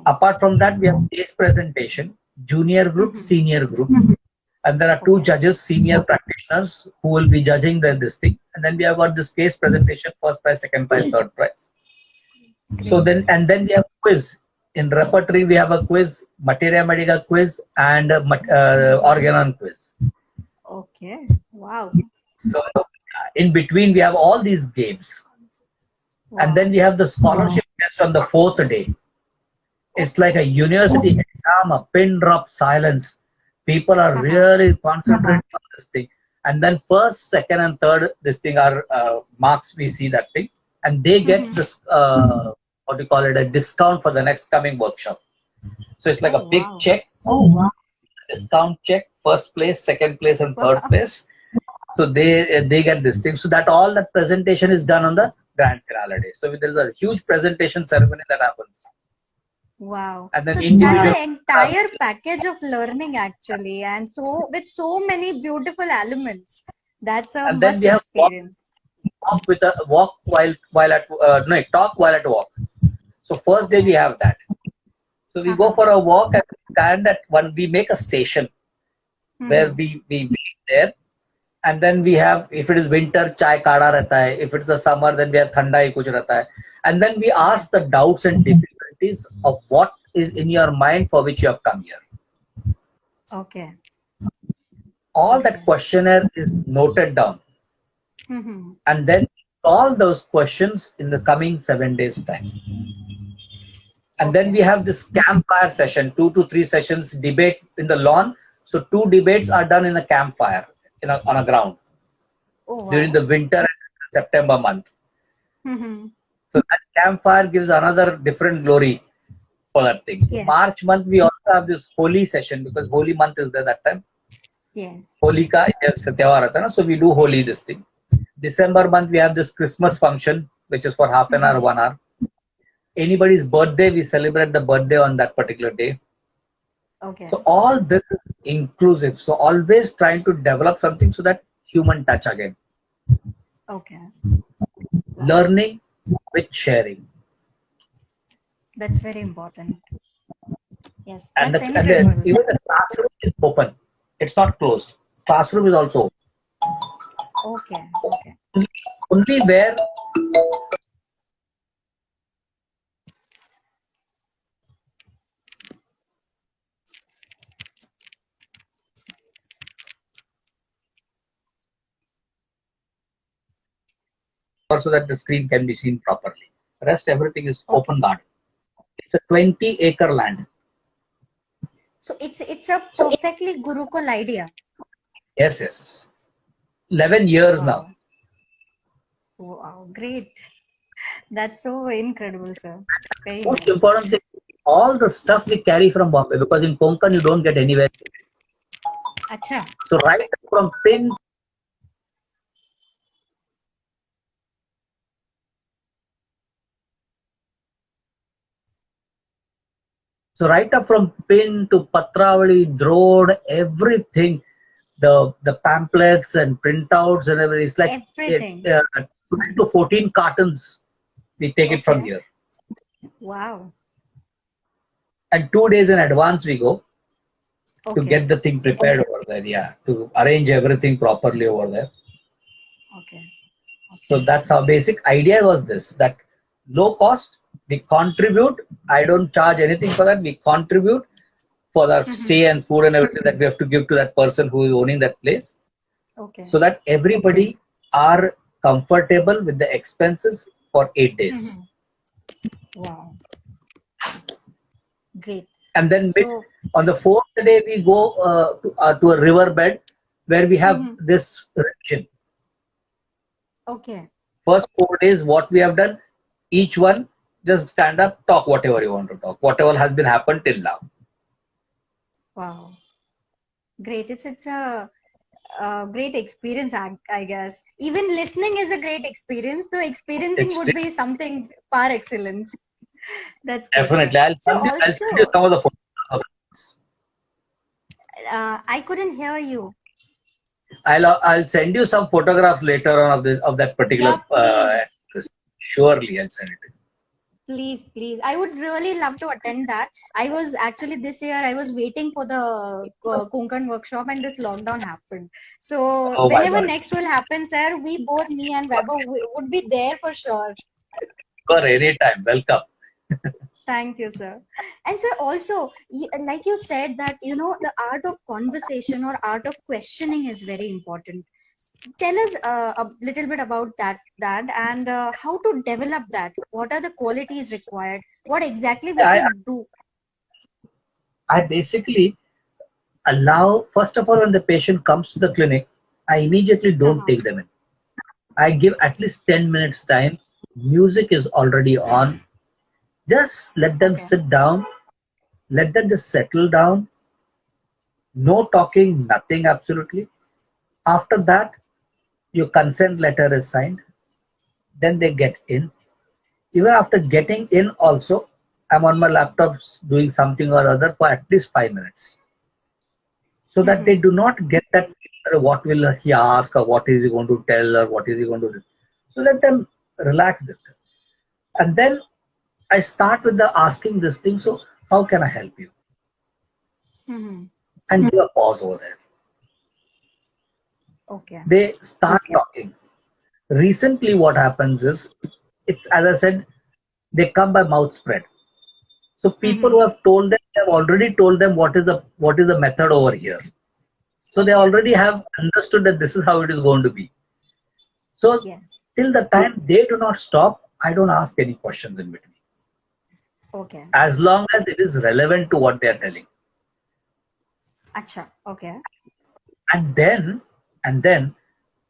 Apart from that, we have case presentation, junior group, senior group. And there are two Okay. judges, senior practitioners, who will be judging this thing. And then we have got this case presentation, first prize, second prize, third prize. So Great. then we have quiz. In repertory, we have a quiz, materia medica quiz, and organon quiz. Okay. Wow. So in between, we have all these games. Wow. And then we have the scholarship test on the fourth day. It's like a university exam, a pin drop silence. People are really concentrating on this thing. And then first, second, and third, this thing are marks. We see that thing, and they get this what do you call it, a discount for the next coming workshop. So it's like a big check. Discount check. First place, second place, and third place. So they get this thing. So that all that presentation is done on the grand finale day. So there's a huge presentation ceremony that happens. Wow. And then So individual, that's an entire package of learning actually, and so with so many beautiful elements. That's a and then must we have experience. walk while at no, talk while at walk. So first day we have that. So we go for a walk and stand at one. We make a station where we meet there, and then we have, if it is winter, chai kada rehta hai. If it's a summer, then we have thanda hi kuch rehta hai. And then we ask the doubts and difficulties of what is in your mind for which you have come here. Okay. All that questionnaire is noted down, and then all those questions in the coming 7 days time. And then we have this campfire session, 2 to 3 sessions, debate in the lawn. So 2 debates are done in a campfire on a ground during the winter and September month. So that campfire gives another different glory for that thing. Yes. March month we also have this holy session, because holy month is there that time. Yes. Holi ka त्यौहार आता है ना, so we do holy this thing. December month we have this Christmas function, which is for half an hour, 1 hour. Anybody's birthday, we celebrate the birthday on that particular day. Okay. So all this is inclusive. So always trying to develop something so that human touch again. Okay. Learning with sharing. That's very important. Yes. And, That's even the classroom is open. It's not closed. Classroom is also open. Okay. Okay. Only where so that the screen can be seen properly. Rest everything is open garden. It's a 20-acre land. So it's a perfectly Gurukul idea. Yes. 11 years now. Wow, great. That's so incredible, sir. Very Most nice. important thing, all the stuff we carry from Bombay, because in Konkan you don't get anywhere. Acha. So right from pin So right up from pin to Patravali, Drone, everything, the pamphlets and printouts and everything, it's like Everything. 12 to 14 cartons. We take it from here. Wow. And 2 days in advance we go to get the thing prepared over there. Yeah, to arrange everything properly over there. Okay. So that's our basic idea was this, that low cost, we contribute. I don't charge anything for that. We contribute for the stay and food and everything that we have to give to that person who is owning that place. Okay. So that everybody are comfortable with the expenses for 8 days. Wow. Great. And then on the 4th day, we go to a river bed where we have this revision. Okay. First 4 days, what we have done, each one just stand up, talk whatever you want to talk, whatever has been happened till now. Wow. Great. It's a great experience, I guess. Even listening is a great experience. So experiencing would be something par excellence. That's good, definitely. I'll send you some of the photos. I couldn't hear you. I'll send you some photographs later on of that particular. Surely, I'll send it. Please, please. I would really love to attend that. I was actually this year, I was waiting for the Konkan workshop and this lockdown happened. So Oh my whenever God. next will happen, sir, we both, me and Vaibhav, would be there for sure. For any time, welcome. Thank you, sir. And sir, also, like you said that, the art of conversation or art of questioning is very important. Tell us a little bit about that and how to develop that. What are the qualities required? What exactly we I, should do? I basically allow, first of all, when the patient comes to the clinic, I immediately don't Uh-huh. take them in. I give at least 10 minutes time. Music is already on. Just let them Okay. sit down. Let them just settle down. No talking, nothing absolutely. After that, your consent letter is signed. Then they get in. Even after getting in also, I'm on my laptop doing something or other for at least 5 minutes. So that they Mm-hmm. do not get that what will he ask or what is he going to tell or what is he going to do. So let them relax this. And then I start with the asking this thing. So how can I help you? Mm-hmm. And give a pause over there. Okay. They start talking. Recently, what happens is, it's as I said, they come by mouth spread. So people who Mm-hmm. have told them have already told them what is the method over here. So they already have understood that this is how it is going to be. So Yes. till the time they do not stop, I don't ask any questions in between. Okay. As long as it is relevant to what they are telling. Acha. Okay. And then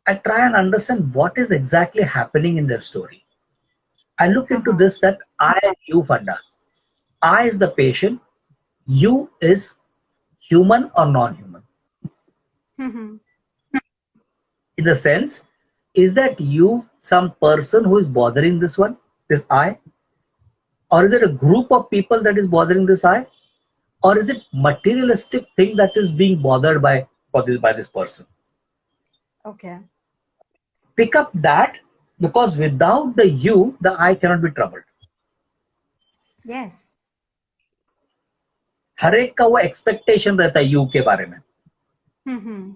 I try and understand what is exactly happening in their story. I look into Uh-huh. this that I and you, Funda. I is the patient, you is human or non-human. Mm-hmm. In the sense, is that you some person who is bothering this I, or is it a group of people that is bothering this I, or is it materialistic thing that is being bothered by this person? Okay. Pick up that, because without the you, the I cannot be troubled. Yes. हर एक का वो expectation रहता है you के बारे में. Mm-hmm.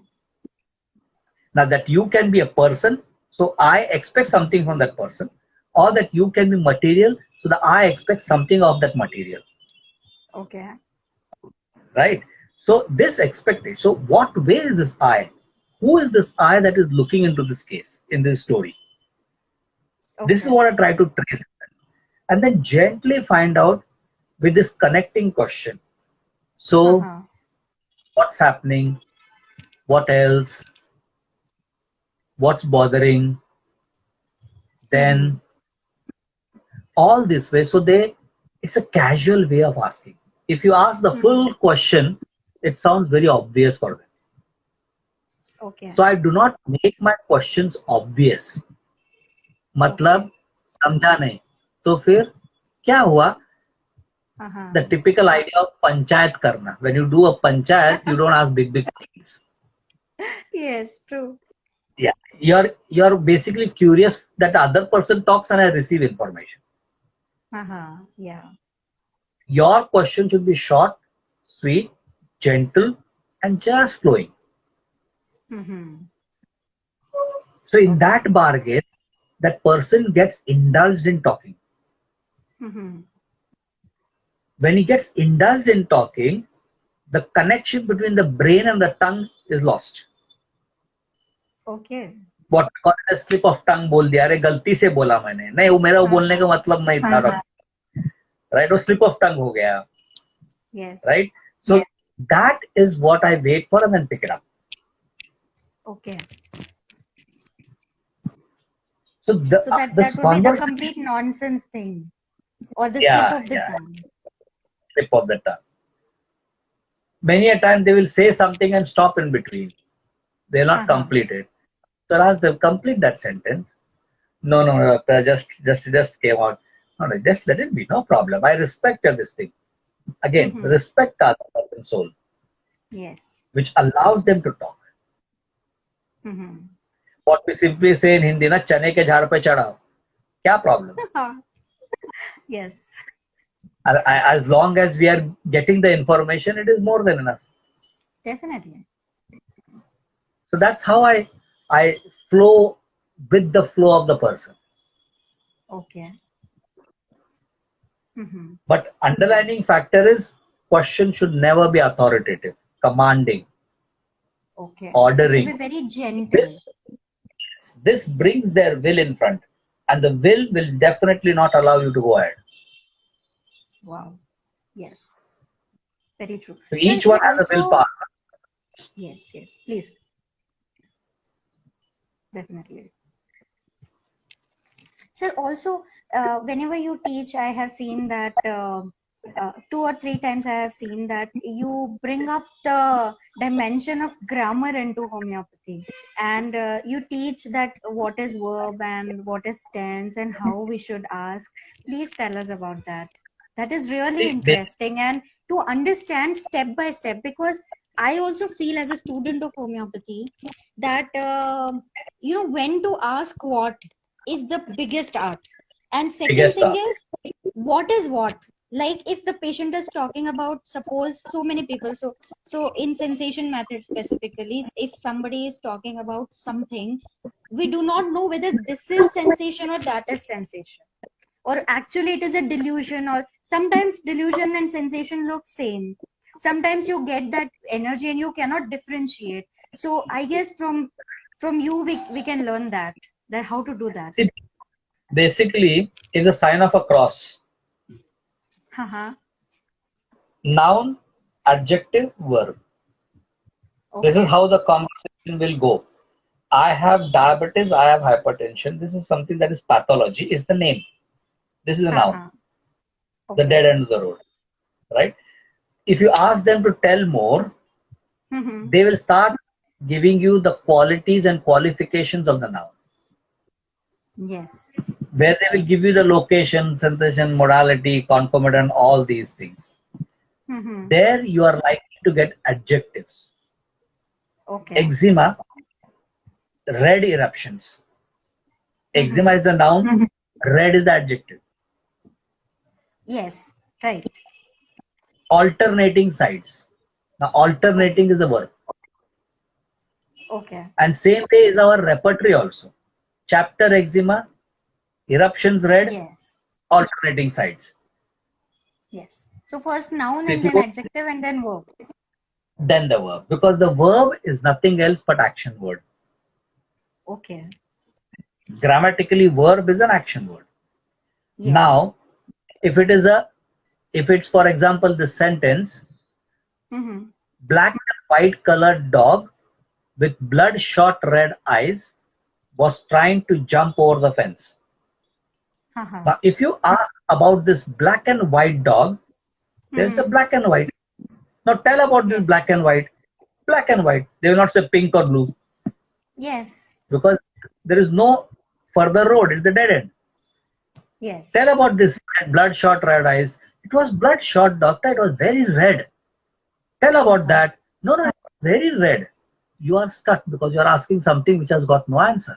Now that you can be a person, so I expect something from that person, or that you can be material, so the I expects something of that material, Okay. right? So this expectation. So what way is this I? Who is this I that is looking into this case in this story? This is Okay. what I try to trace, and then gently find out with this connecting question. So Uh-huh. what's happening? What else? What's bothering? Mm-hmm. Then all this way. So it's a casual way of asking. If you ask the Mm-hmm. full question, it sounds very obvious for them. Okay. So I do not make my questions obvious. Okay. मतलब समझा नहीं तो फिर क्या हुआ? Uh-huh. The typical idea of panchayat karna. When you do a panchayat, you don't ask big things. Yes, true. Yeah, you're basically curious that the other person talks and I receive information. Uh-huh. Yeah. Your question should be short, sweet, gentle, and just flowing. Mm-hmm. So in Okay. that bargain, that person gets indulged in talking. Mm-hmm. When he gets indulged in talking, the connection between the brain and the tongue is lost. Okay. What we call a slip of tongue बोल दिया, अरे गलती से बोला मैंने, नहीं वो मेरा वो बोलने का Uh-huh. मतलब नहीं था, right? वो slip of tongue हो गया, Yes. right? So that is what I wait for and then pick it up. Okay. So So that this would be the conversation, complete nonsense thing or the slip yeah, of the yeah, tongue. slip of the tongue. Many a time they will say something and stop in between. They'll not Uh-huh. complete it. So as they complete that sentence, no, doctor, just came out. No, just let it be, no problem. I respect this thing. Again, Mm-hmm. respect the other person's soul, Yes. which allows them to talk. Mm-hmm. What we simply say in Hindi, na chane ke jhaad pe chadha. Kya problem? Yes, As long as we are getting the information, it is more than enough. definitely. So that's how I flow with the flow of the person. Okay. Mm-hmm. But underlining factor is question should never be authoritative, commanding, Okay. It should be ordering. very This, gentle. this brings their will in front, and the will definitely not allow you to go ahead. Wow. Yes. Very true. So Sir, each and one has a also, willpower. yes, yes, please. Definitely. Sir, also, whenever you teach, I have seen that two or three times I have seen that you bring up the dimension of grammar into homeopathy, and you teach that what is verb and what is tense and how we should ask. Please tell us about that. That is really See, they, interesting, and to understand step by step, because I also feel as a student of homeopathy that when to ask what is the biggest art. And second biggest thing task. is, what is what? Like if the patient is talking about, suppose so many people, so in sensation method specifically, if somebody is talking about something, we do not know whether this is sensation or that is sensation, or actually it is a delusion, or sometimes delusion and sensation look same. Sometimes you get that energy and you cannot differentiate. So I guess from you we can learn that how to do that. See, basically, is a sign of a cross. Haha. Noun, adjective, verb. This is Okay. how the conversation will go. I have diabetes, I have hypertension. This is something that is pathology, is the name. This is the noun, Haha. the Okay. dead end of the road, right? If you ask them to tell more, Mm-hmm. they will start giving you the qualities and qualifications of the noun, Yes. where they will give Yes. you the location, sensation, modality, concomitant, all these things. Mm-hmm. There you are likely to get adjectives. Okay. Eczema, red eruptions. Mm-hmm. Eczema is the noun, red is the adjective. Yes. Right. Alternating sides. Now, Okay. alternating is a verb. Okay. And same way is our repertory also. Chapter eczema, eruptions red, Yes. alternating sides. Yes. So first noun So if and you then go, adjective and then verb. then the verb, because the verb is nothing else but action word. Okay. Grammatically, verb is an action word. Yes. Now, if it's for example the sentence, Mm-hmm. black and white colored dog with bloodshot red eyes was trying to jump over the fence. Haha. Now, if you ask about this black and white dog, they'll say Mm-hmm. black and white. Now, tell about this Yes. black and white. Black and white. They will not say pink or blue Yes. because there is no further road. It's the dead end. Yes. Tell about this bloodshot red eyes. It was bloodshot, doctor. It was very red. Tell about Haha. that. No, no, it's very red. You are stuck because you are asking something which has got no answer.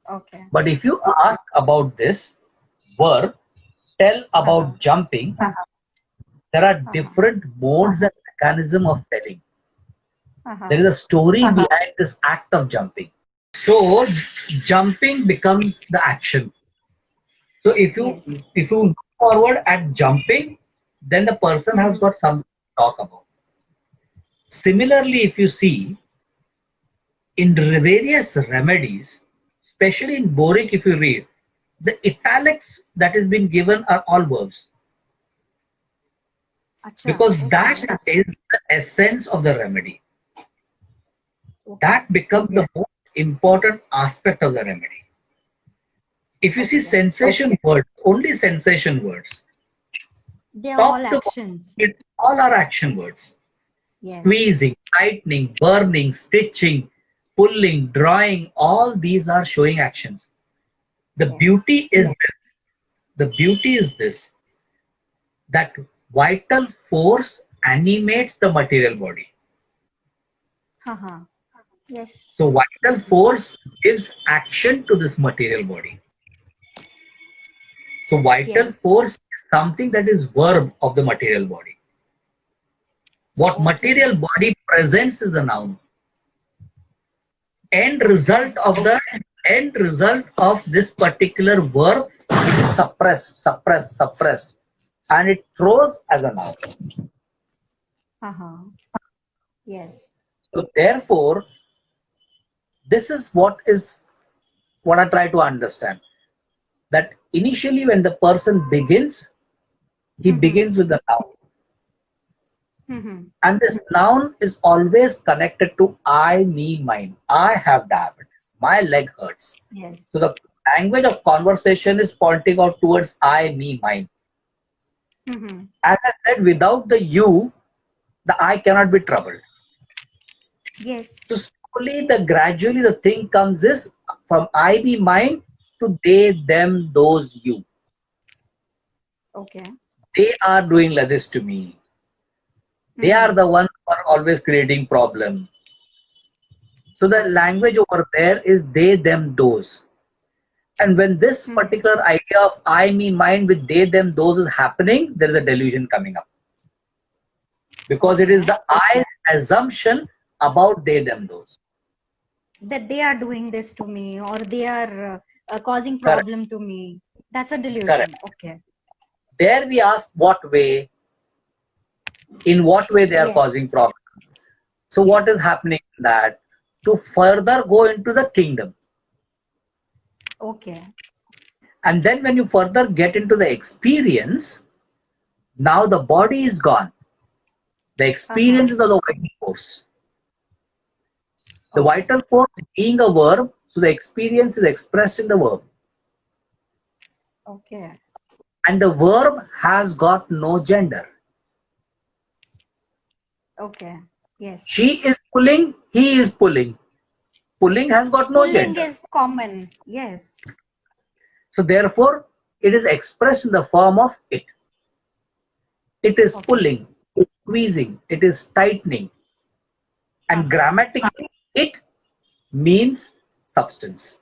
Okay. But if you ask about this verb, tell Haha. about jumping, there are Haha. different modes and mechanism of telling. There Haha. is a story behind this act of jumping. So jumping becomes the action. So Yes. if you look forward at jumping, then the person has Mm-hmm. got something to talk about. Similarly, if you see in various remedies, especially in Boric, if you read, the italics that is being given are all verbs Acha. because that Okay. is the essence of the remedy. Okay. That becomes the most important aspect of the remedy. If you see Okay. sensation words, only sensation words, They are all top to actions. it, all are action words. Yes. Squeezing, tightening, burning, stitching, pulling, drawing, all these are showing actions. The Yes. beauty is this. The beauty is this, that vital force animates the material body. Haha. Yes. So vital force gives action to this material body. So vital Yes. force is something that is verb of the material body. What Okay. material body presents is the noun. End result of this particular verb is suppressed, and it throws as a noun. Yes. So therefore, this is what I try to understand. That initially when the person begins, he begins with the noun. And this noun is always connected to I, me, mine. I have diabetes. My leg hurts. Yes. So the language of conversation is pointing out towards I, me, mine. As I said, without the you, the I cannot be troubled. Yes. So slowly, gradually the thing comes is from I, me, mine to they, them, those, you. Okay. They are doing like this to me. They are the ones who are always creating problem. So the language over there is they, them, those. And when this particular idea of I, me, mine with they, them, those is happening, there is a delusion coming up. Because it is the I assumption about they, them, those. That they are doing this to me, or they are causing problem to me. That's a delusion. Correct. Okay. There we ask what way, in what way they are causing problems. So what is happening in that? To further go into the kingdom. Okay. And then when you further get into the experience, now the body is gone. The experience is of the vital force. The vital force being a verb, so the experience is expressed in the verb. Okay. And the verb has got no gender. Okay. Yes. She is pulling, he is pulling. Pulling has got no Pulling gender. is common. Yes. So therefore, it is expressed in the form of it. It is pulling, it is squeezing, it is tightening. And grammatically, it means substance.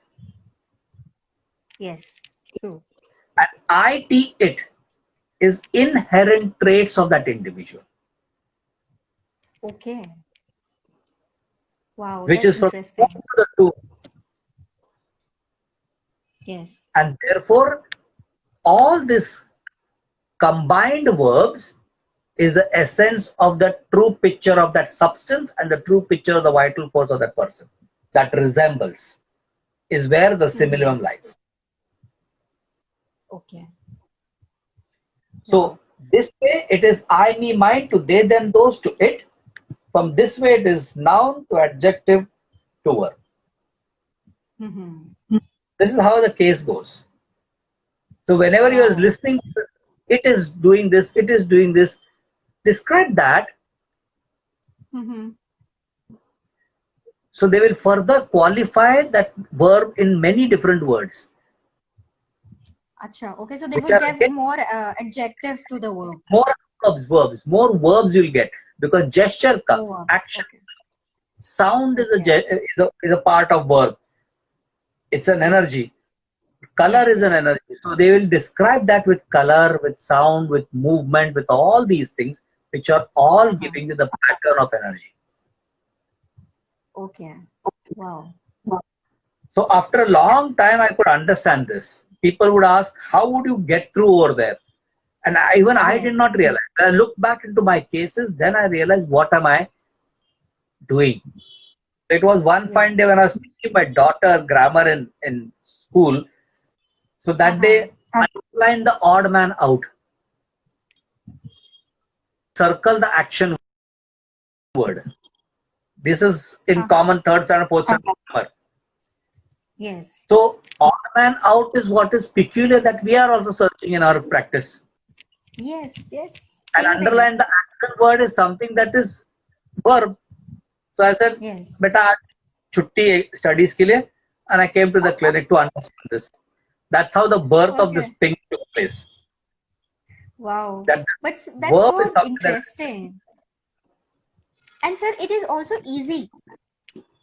Yes. True. And it is inherent traits of that individual. Okay. Wow, which that's is from interesting. 1 to the 2. Yes. And therefore, all these combined verbs is the essence of the true picture of that substance and the true picture of the vital force of that person. That resembles is where the similitude lies. Okay. So this way it is I, me, mine to they, them, those to it. From this way it is noun to adjective to verb. This is how the case goes. So whenever you are listening, it is doing this, it is doing this. Describe that. So they will further qualify that verb in many different words. Acha. Okay, so they would get more adjectives to the verb. More more verbs you'll get because gesture comes, action, sound is a part of verb. It's an energy. Color is an energy. So they will describe that with color, with sound, with movement, with all these things, which are all giving you the pattern of energy. Okay. Wow. So after a long time, I could understand this. People would ask, how would you get through over there? And I did not realize. When I look back into my cases, then I realized, what am I doing? It was one fine day when I was teaching my daughter grammar in school. So that day, I outlined the odd man out. Circle the action word. This is in common third standard, fourth standard grammar. Yes. So odd man out is what is peculiar that we are also searching in our practice. Yes, yes. And underline the action word is something that is verb. So I said, beta chutti studies ke liye, and I came to the clinic to understand this. That's how the birth of this thing took place. Wow. But that's so interesting. And sir, it is also easy.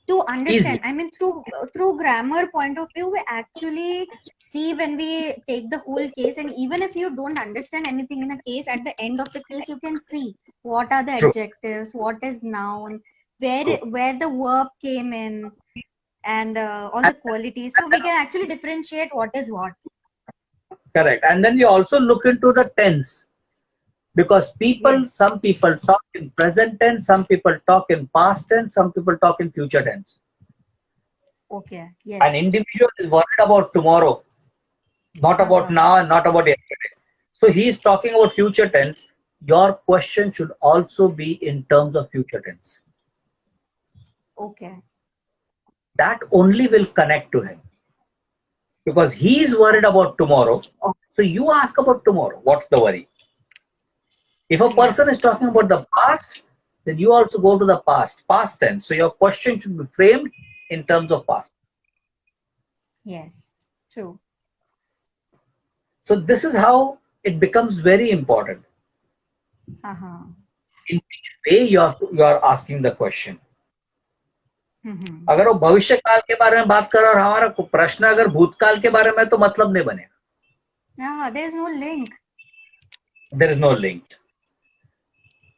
to Easy. understand. I mean, through grammar point of view, we actually see when we take the whole case, and even if you don't understand anything in a case, at the end of the case you can see what are the True. adjectives, what is noun, True. where the verb came in, and all And, the qualities, so we can actually differentiate what is what. correct. And then you also look into the tense. Because Yes. some people talk in present tense, some people talk in past tense, some people talk in future tense. Okay. An Yes. individual is worried about tomorrow, not about Uh-huh. now and not about yesterday. So he is talking about future tense. Your question should also be in terms of future tense. Okay. That only will connect to him. Because he is worried about tomorrow. So you ask about tomorrow. What's the worry? If a person Yes. is talking about the past, then you also go to the past tense. So your question should be framed in terms of past. Yes. True. So this is how it becomes very important. Uh-huh. In which way you are asking the question. Mm-hmm. अगर वो भविष्य काल के बारे में बात कर रहा है और हमारा प्रश्न अगर भूतकाल के बारे में, तो मतलब नहीं बनेगा. There's no link. There is no link.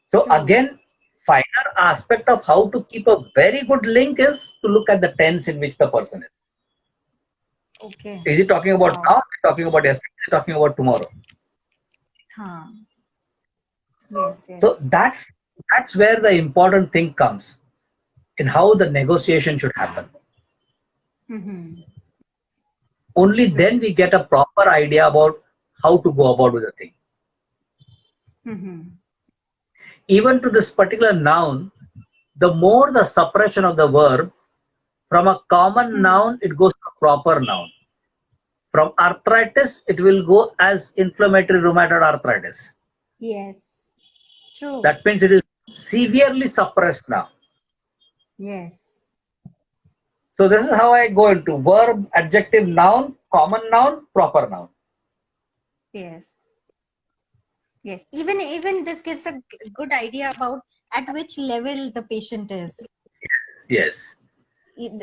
So True. again, finer aspect of how to keep a very good link is to look at the tense in which the person is. Okay. Is he talking about Wow. now? Is he talking about yesterday? Is he talking about tomorrow? Huh. Yes. Yes. So that's where the important thing comes in how the negotiation should happen. Mm-hmm. Only then we get a proper idea about how to go about with the thing. Mm-hmm. Even to this particular noun, the more the suppression of the verb, from a common noun, it goes to a proper noun. From arthritis, it will go as inflammatory rheumatoid arthritis. Yes. True. That means it is severely suppressed now. Yes. So this is how I go into verb, adjective, noun, common noun, proper noun. Yes. Yes. Even this gives a good idea about at which level the patient is. Yes.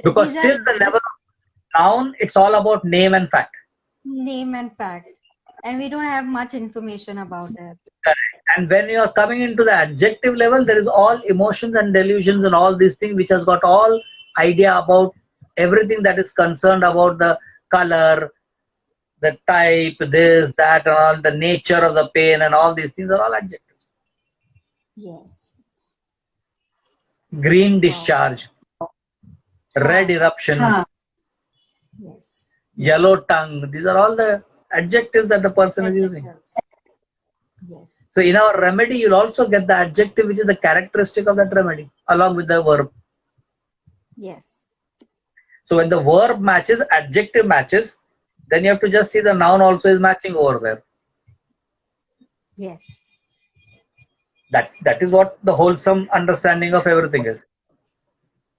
Because These still are the level this of noun, it's all about name and fact. name and fact, and we don't have much information about it. Correct. And when you are coming into the adjective level, there is all emotions and delusions and all these things, which has got all idea about everything that is concerned about the color, the type, this, that, and all, the nature of the pain, and all these things are all adjectives. Yes. Green discharge, red eruptions, Yes. yellow tongue, these are all the adjectives that the person is using. Adjectives. Yes. So in our remedy, you'll also get the adjective, which is the characteristic of that remedy, along with the verb. Yes. So when the verb matches, adjective matches, then you have to just see the noun also is matching over there. Yes. That is what the wholesome understanding of everything is.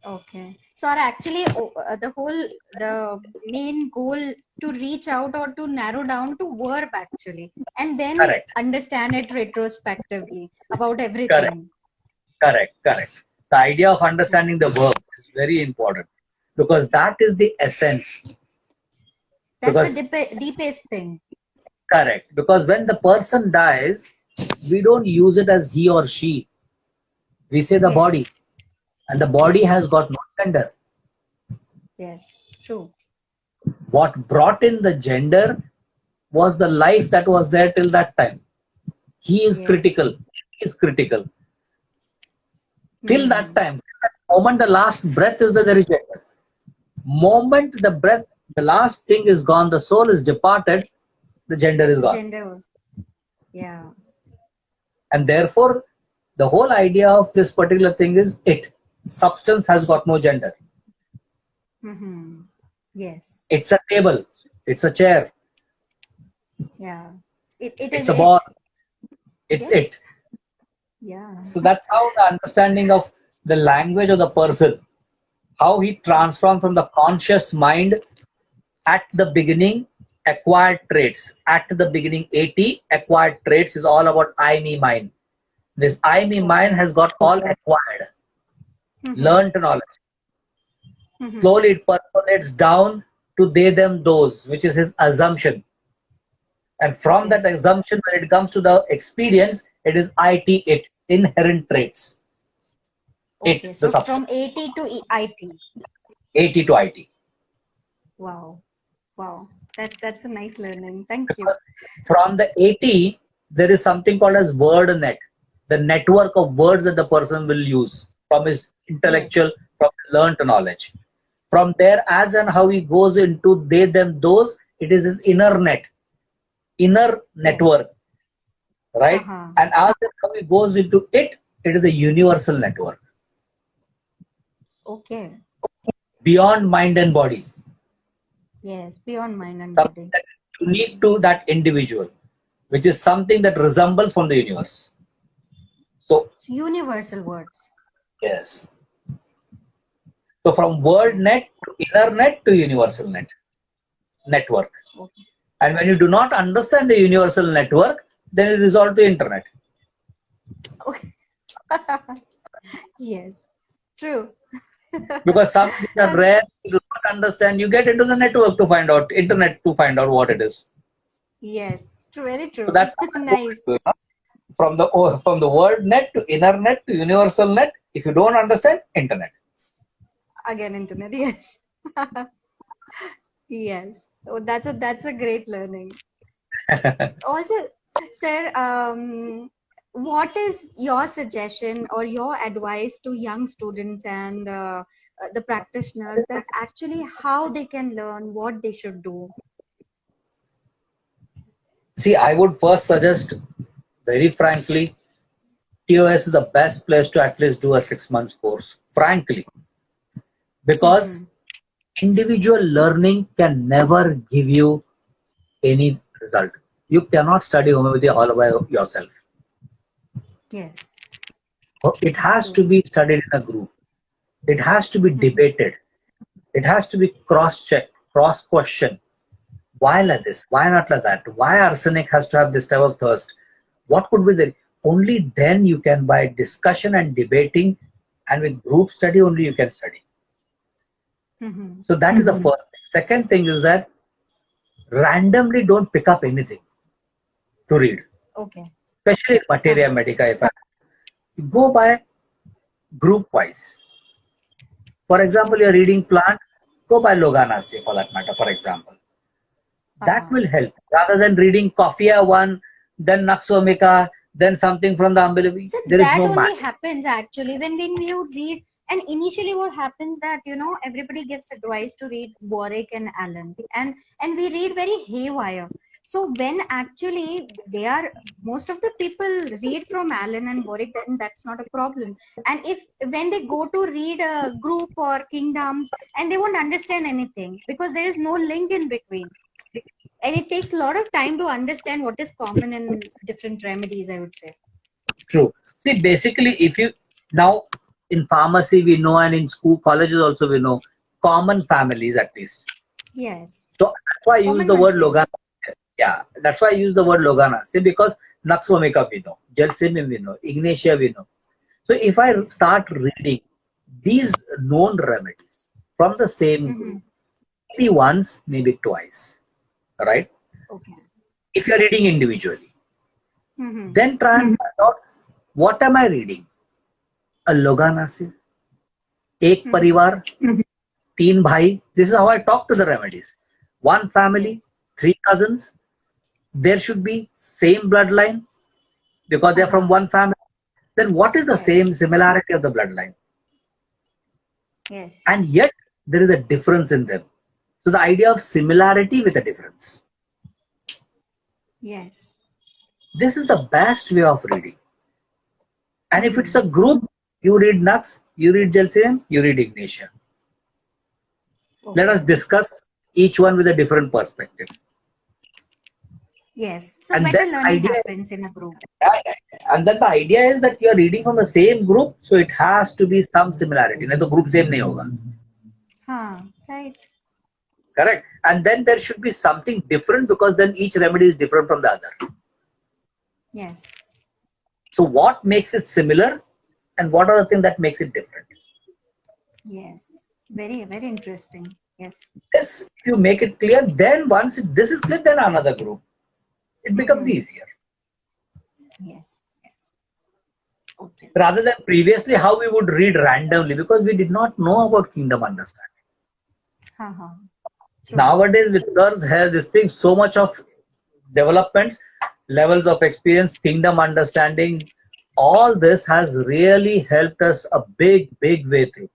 Okay. So are actually the main goal to reach out or to narrow down to verb actually, and then Correct. understand it retrospectively about everything. Correct. The idea of understanding the verb is very important, because that is the essence. That's the deepest thing. Correct. Because when the person dies, we don't use it as he or she. We say the body. And the body has got no gender. Yes. True. What brought in the gender was the life that was there till that time. He is critical. He is critical. Till that time, moment the last breath is there is gender. Moment the breath, the last thing is gone, the soul is departed, the gender is gone. Gender. Yeah. And therefore, the whole idea of this particular thing is it. Substance has got no gender. Mm-hmm. Yes. It's a table. It's a chair. Yeah. It's a ball. It's it. Yeah. So that's how the understanding of the language of the person, how he transformed from the conscious mind at the beginning, acquired traits. At the beginning, 80 acquired traits is all about I, me, mine. This I, me, mine has got all acquired, learned knowledge. Mhm. Slowly it percolates down to they, them, those, which is his assumption. And from Okay. that assumption, when it comes to the experience, it is IT, it, inherent traits. Okay. The So from substance, AT to IT. AT to IT. Wow. Wow. That's a nice learning. Thank you. Because from the AT, there is something called as word net, the network of words that the person will use from his Yes. intellectual, from learned knowledge. From there, as and how he goes into they, them, those, it is his inner Yes. network, right? Uh-huh. And as and how he goes into it, it is a universal network Okay. beyond mind and body, Yes. Beyond mind and something body. that is unique to that individual, which is something that resembles from the universe. So, It's universal words. yes. So from word Okay. net to inner net to universal network. Okay. And when you do not understand the universal network, then it resolves to internet. Okay. Yes. True. Because some things are And rare, you do not understand, you get into the network to find out, internet to find out what it is. yes. True. Very So true. that's how I go Nice. into, from the word net to inner net to universal net. If you don't understand, internet. Again, internet. Yes. Yes. Oh, that's a great learning. Also, sir, what is your suggestion or your advice to young students and the practitioners that actually how they can learn, what they should do? See, I would first suggest, very frankly, TOS is the best place to at least do a 6 months course. Frankly, because Mm-hmm. individual learning can never give you any result. You cannot study homeopathy all by yourself. Yes. It has to True. be studied in a group. It has to be Mm-hmm. debated. It has to be cross-checked, cross-questioned. Why like this? Why not like that? Why arsenic has to have this type of thirst? What could be the... Only then you can, by discussion and debating and with group study, only you can study. Mm-hmm. So that is the first thing. Second thing is that randomly don't pick up anything to read, Okay. especially in materia Uh-huh. medica. If I go by group wise, for example, you're Okay. reading plant, go by Logana, say for that matter, for example. That Uh-huh. will help rather than reading Coffea one, then Naxomica, then something from the Ambulavi. So There is that no only match. happens actually when you read, and initially what happens that everybody gets advice to read Warwick and Allen, and we read very haywire. So when actually they are most of the people read from Allen and Warwick, then that's not a problem. And if when they go to read a group or kingdoms, and they won't understand anything because there is no link in between, and it takes a lot of time to understand what is common in different remedies, I would say. True. See, basically, if you now in pharmacy we know, and in school, colleges also we know common families at least. Yes. So that's why I use Common the ones word we know. Logana. Yeah, that's why I use the word Logana. See, because Naxomica we know, Gelsemium we know, Ignatia we know. So if I Yes. start reading these known remedies from the same Mm-hmm. group, maybe once, maybe twice, right? Okay. If you're reading individually, Mm-hmm. then try and find out what am I reading? A Logana se, एक Mm-hmm. परिवार, तीन भाई. This is how I talk to the remedies. One family, Yes. 3 cousins. There should be same bloodline because they're from Uh-huh. one family. Then what is the Yes. same similarity of the bloodline? Yes. And yet there is a difference in them. So the idea of similarity with a difference. Yes. This is the best way of reading. And if it's Mm-hmm. a group, you read Nux, you read Gelsium, you read Ignatia. Let us Okay. discuss each one with a different perspective. Yes. So And better then learning idea, happens in a group. and then the idea is that you are reading from the same group, so it has to be some similarity. नहीं तो group same नहीं होगा. Huh. Right. Correct. And then there should be something different because then each remedy is different from the other. Yes. So what makes it similar and what are the things that makes it different? Yes. Very, very interesting. Yes. This, if you make it clear, then once this is clear, then another group. It becomes Mm-hmm. easier. Yes. Yes. Okay. Rather than previously how we would read randomly because we did not know about kingdom understanding. Uh-huh. True. Nowadays, with girls, have this thing so much of developments, levels of experience, kingdom understanding. All this has really helped us a big, big way through.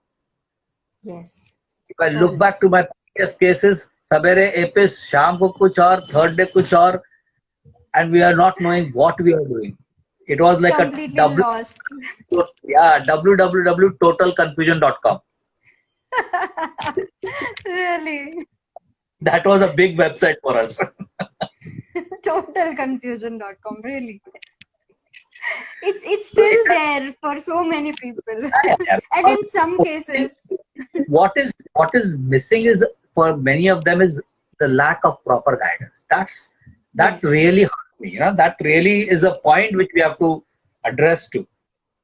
Yes. If I look Surely. back to my previous cases, sabere apis, sham ko kuch aur, third day kuch aur, and we are not knowing what we are doing. It was like a Completely lost. www.totalconfusion.com. Really. That was a big website for us. Totalconfusion.com. Really. It's still there for so many people. And in some cases. what is missing is for many of them is the lack of proper guidance. That Yes. really hurt me. That really is a point which we have to address to.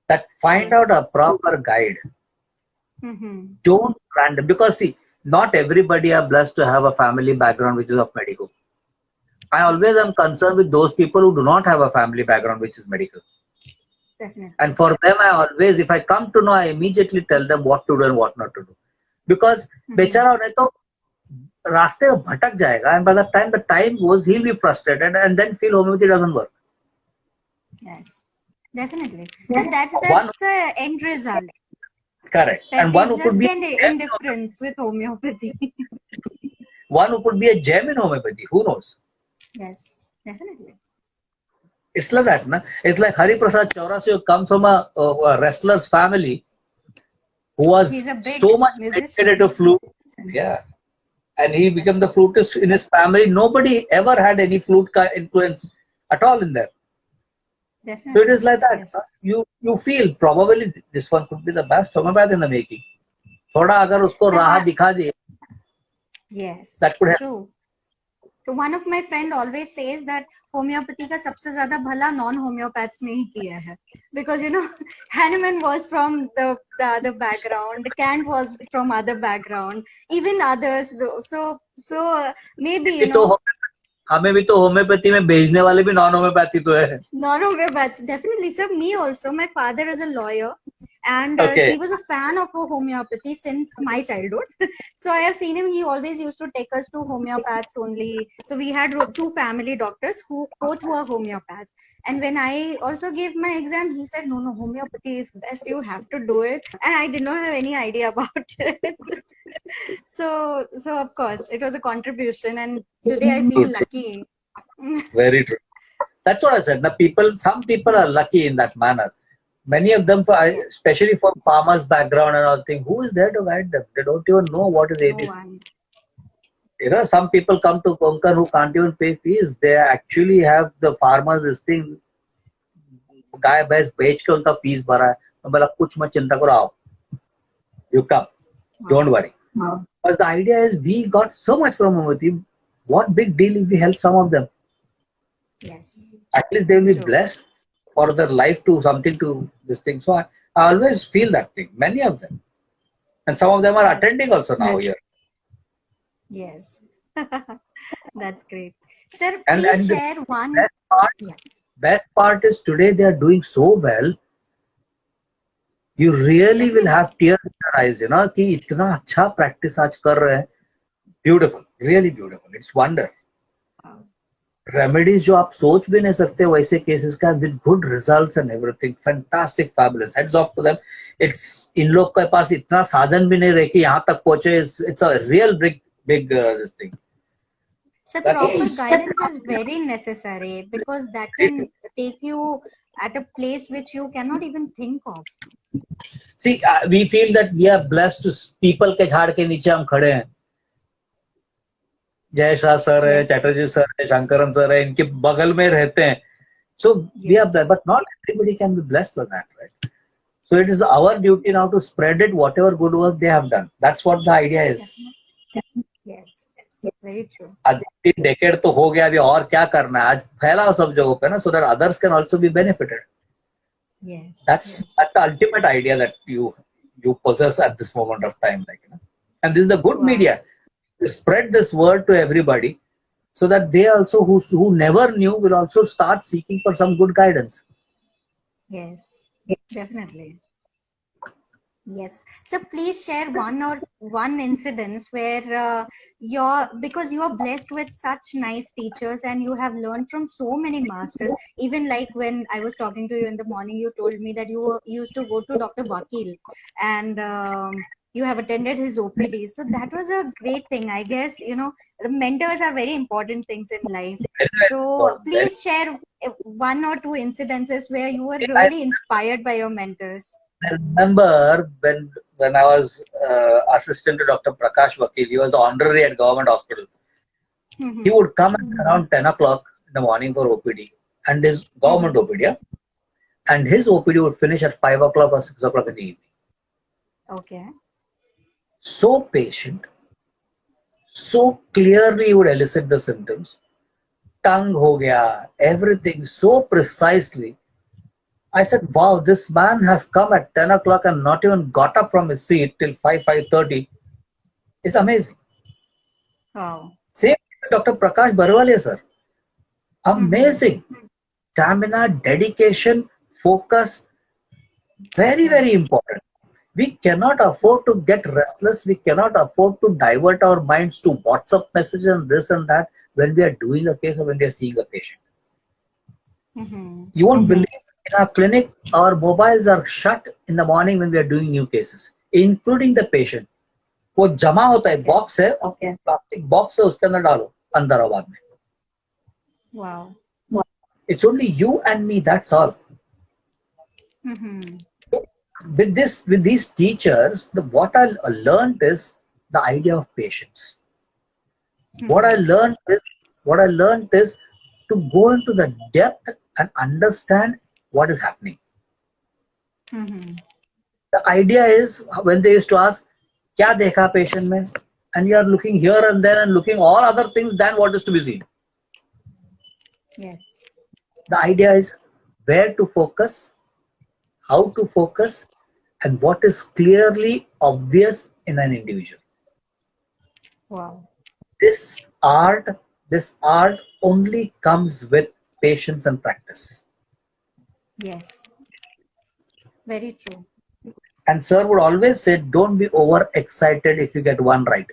That find Yes. out a proper guide. Mm-hmm. Don't random because see, not everybody are blessed to have a family background which is of medical. I always am concerned with those people who do not have a family background which is medical. Definitely. And for them, I always, if I come to know, I immediately tell them what to do and what not to do. Because बेचारा नहीं तो रास्ते में भटक जाएगा, and by the time goes, he'll be frustrated and then feel homeopathy doesn't work. Yes. Definitely. And that's the end result. Correct. That And one who just could be an indifference with homeopathy. one who could be a gem in homeopathy. Who knows? Yes. Definitely. It's like that, na? It's like Hari Prasad Chaurasi who comes from a wrestler's family who was He's a big so much musician. dedicated to flute. Yeah. And he became the flutist in his family. Nobody ever had any flute influence at all in there. Definitely. So it is like that. Yes. You feel probably this one could be the best homeopath in the making. थोड़ा अगर उसको राह दिखा दे. Yes. That could help. True. So one of my friend always says that homeopathy का सबसे ज़्यादा भला non-homeopaths ने ही किया है, because Hahnemann was from the other background, Kant was from other background, even others. So maybe हमें भी तो होम्योपैथी में भेजने वाले भी नॉन होम्योपैथी तो है. Non-homeopaths, definitely. So me also, my father is a lawyer, and he was a fan of homeopathy since my childhood. So I have seen him. He always used to take us to homeopaths only. So we had two family doctors who both were homeopaths. And when I also gave my exam, he said, no, homeopathy is best. You have to do it. And I did not have any idea about it. So of course, it was a contribution. And today I feel lucky. Very true. That's what I said. Some people are lucky in that manner. Many of them, especially from farmers' background and all things, who is there to guide them? They don't even know what is ABC. Some people come to Konkan who can't even pay fees. They actually have the farmers this thing. गाय भैंस बेच के उनका fees भरा है. मैं बोला कुछ मत चिंता करो, आओ. You come. Don't worry. Because the idea is we got so much from homeopathy. What big deal if we help some of them? Yes. At least they will be blessed for their life to something to this thing. So I always feel that thing. Many of them. And some of them are attending also now here. Yes. That's great. Sir, please share one. Best part is today they are doing so well. You really will have tears in your eyes, कि इतना अच्छा practice आज कर रहे हैं. Beautiful, really beautiful. It's wonder. Remedies जो आप सोच भी नहीं सकते वैसे cases का with good results and everything. Fantastic, fabulous. Heads off to them. It's इन लोग के पास इतना साधन भी नहीं रहे कि यहाँ तक पहुंचे. It's a real big this thing. So proper guidance is very necessary because that can take you at a place which you cannot even think of. See, we feel that we are blessed to people के झाड़ के नीचे हम खड़े हैं. Jay Shah sir है, Chatterjee sir है, Shankaran sir है, इनके बगल में रहते हैं. So we are blessed, but not everybody can be blessed like that, right? So it is our duty now to spread it, whatever good work they have done. That's what the idea is. Yes. Very true. आज 3 decade तो हो गया, अभी और क्या करना है? आज फैलाओ सब जगहों पे ना, so that others can also be benefited. Yes. That's the ultimate idea that you possess at this moment of time, And this is the good Wow. media. Spread this word to everybody so that they also who never knew will also start seeking for some good guidance. Yes, definitely. Yes. So please share one incidence where because you are blessed with such nice teachers and you have learned from so many masters. Even like when I was talking to you in the morning, you told me that you used to go to Dr. Vakil and you have attended his OPD. So that was a great thing. I guess, the mentors are very important things in life. Very, very So important. please share one or two incidences where you were I, really inspired by your mentors. I remember when I was assistant to Dr. Prakash Vakil, he was the honorary at government hospital. He would come at around 10 o'clock in the morning for OPD and his government OPD, yeah? And his OPD would finish at 5 o'clock or 6 o'clock in the evening. Okay. So patient, so clearly he would elicit the symptoms. Tongue ho gaya, everything so precisely. I said, wow, this man has come at 10 o'clock and not even got up from his seat till 5:30. It's amazing. Wow. Same with Dr. Prakash Barwalia, sir. Amazing. Stamina, dedication, focus, very, very important. We cannot afford to get restless. We cannot afford to divert our minds to WhatsApp messages and this and that when we are doing a case or when we are seeing a patient. You won't believe, in our clinic, our mobiles are shut in the morning when we are doing new cases, including the patient. वो जमा होता है, box है, plastic box है, उसके अंदर डालो, अंदर आवाज में. Wow. It's only you and me, that's all. With these teachers, what I learned is the idea of patience. What I learned is to go into the depth and understand what is happening. The idea is when they used to ask, "Kya dekha patient mein?" and you are looking here and there and looking all other things than what is to be seen. Yes. The idea is where to focus, how to focus, and what is clearly obvious in an individual. Wow. This art only comes with patience and practice. Yes. Very true. And sir would always say, don't be overexcited if you get one right.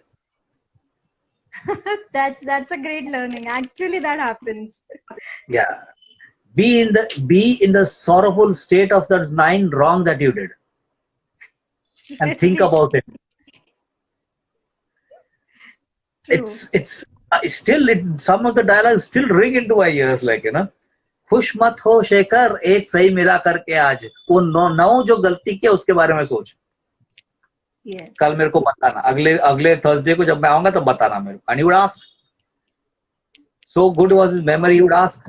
That's a great learning. Actually, that happens. Yeah. Be in the sorrowful state of the 9 wrong that you did. And think about it. True. It's still some of the dialogues still ring into my ears, like, खुश मत हो शेखर, एक सही मिला करके आज, वो नौ जो गलती किया उसके बारे में सोच. Yes. कल मेरे को बताना, अगले थर्सडे को जब मैं आऊंगा तब बताना मेरे को. And he would ask. So good was his memory, he would ask.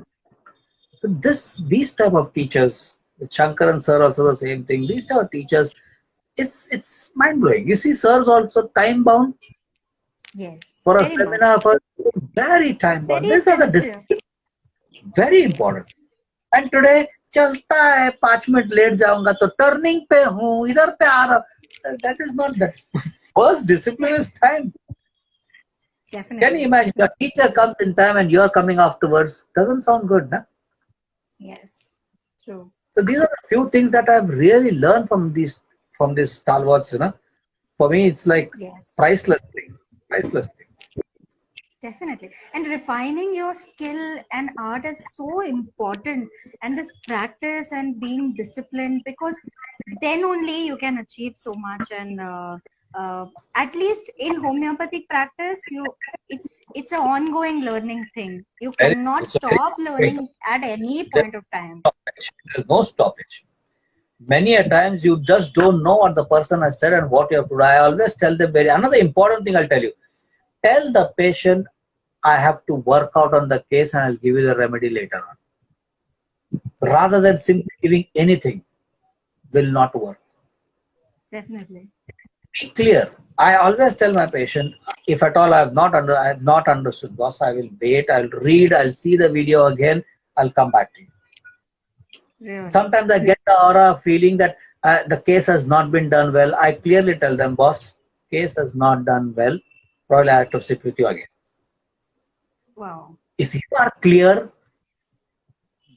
So these type of teachers, Shankar and sir also the same thing. These type of teachers, it's mind blowing. You see, sir's also time bound. Yes. For a Very seminar, much. for very time bound. Very These are the sensitive. very important. And today, चलता है 5 minute late जाऊंगा तो turning पे हूँ, इधर पे आ रहा. That is not that. First discipline is time. Definitely. Can you imagine? Your teacher comes in time and you are coming afterwards. Doesn't sound good, na? Yes. True. So these are the few things that I've really learned from these stalwarts. For me, it's like Yes. priceless thing. Priceless thing. Definitely. And refining your skill and art is so important. And this practice and being disciplined, because then only you can achieve so much. And at least in homeopathic practice, it's an ongoing learning thing. You cannot stop learning at any point of time. There's no stoppage. Many a times you just don't know what the person has said and what you have to do. I always tell them another important thing I'll tell you. Tell the patient, I have to work out on the case and I'll give you the remedy later on. Rather than simply giving anything, will not work. Definitely. Be clear. I always tell my patient, if at all I have not understood, boss, I will wait, I'll read, I'll see the video again, I'll come back to you. Really? Sometimes I get the aura feeling that the case has not been done well. I clearly tell them, boss, case has not done well, probably I have to sit with you again. Wow. If you are clear,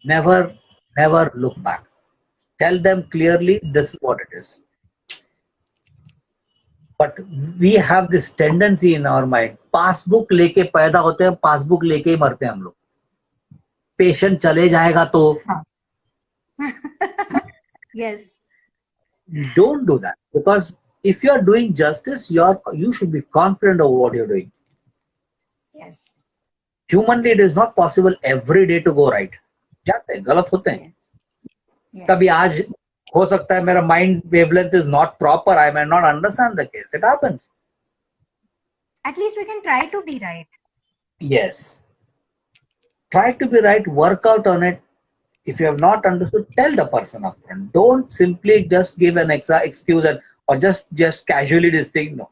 never look back. Tell them clearly this is what it is. But we have this tendency in our mind. Passbook लेके पैदा होते हैं, passbook लेके ही मरते हैं हम लोग. Patient चले जाएगा तो. Yes. Don't do that, because if you are doing justice, you should be confident of what you're doing. Yes. Humanly, it is not possible every day to go right. जाते हैं, गलत होते हैं. Yes. कभी आज हो सकता है मेरा mind wavelength is not proper. I may not understand the case. It happens. At least we can try to be right. Yes. Try to be right. Work out on it. If you have not understood, tell the person upfront. Don't simply just give an excuse or just casually this thing. No,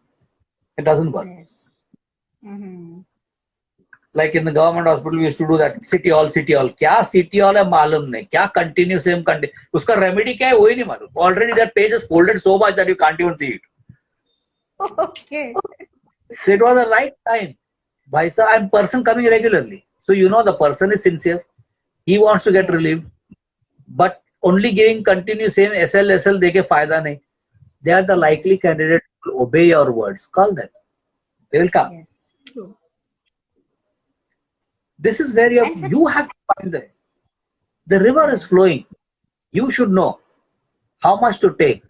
it doesn't work. Yes. Mm-hmm. Like in the government hospital, we used to do that. City hall. क्या city hall है मालूम नहीं. क्या continue same continue. उसका remedy क्या है वही नहीं मालूम. Already that page is folded so much that you can't even see it. Okay. So it was the right time. Bhai sir, I'm person coming regularly. So you know the person is sincere. He wants to get relieved. But only giving continue same SL देके फायदा नहीं. They are the likely candidate to obey your words. Call them. They will come. Yes. True. This is where you have to find them. The river is flowing. You should know how much to take.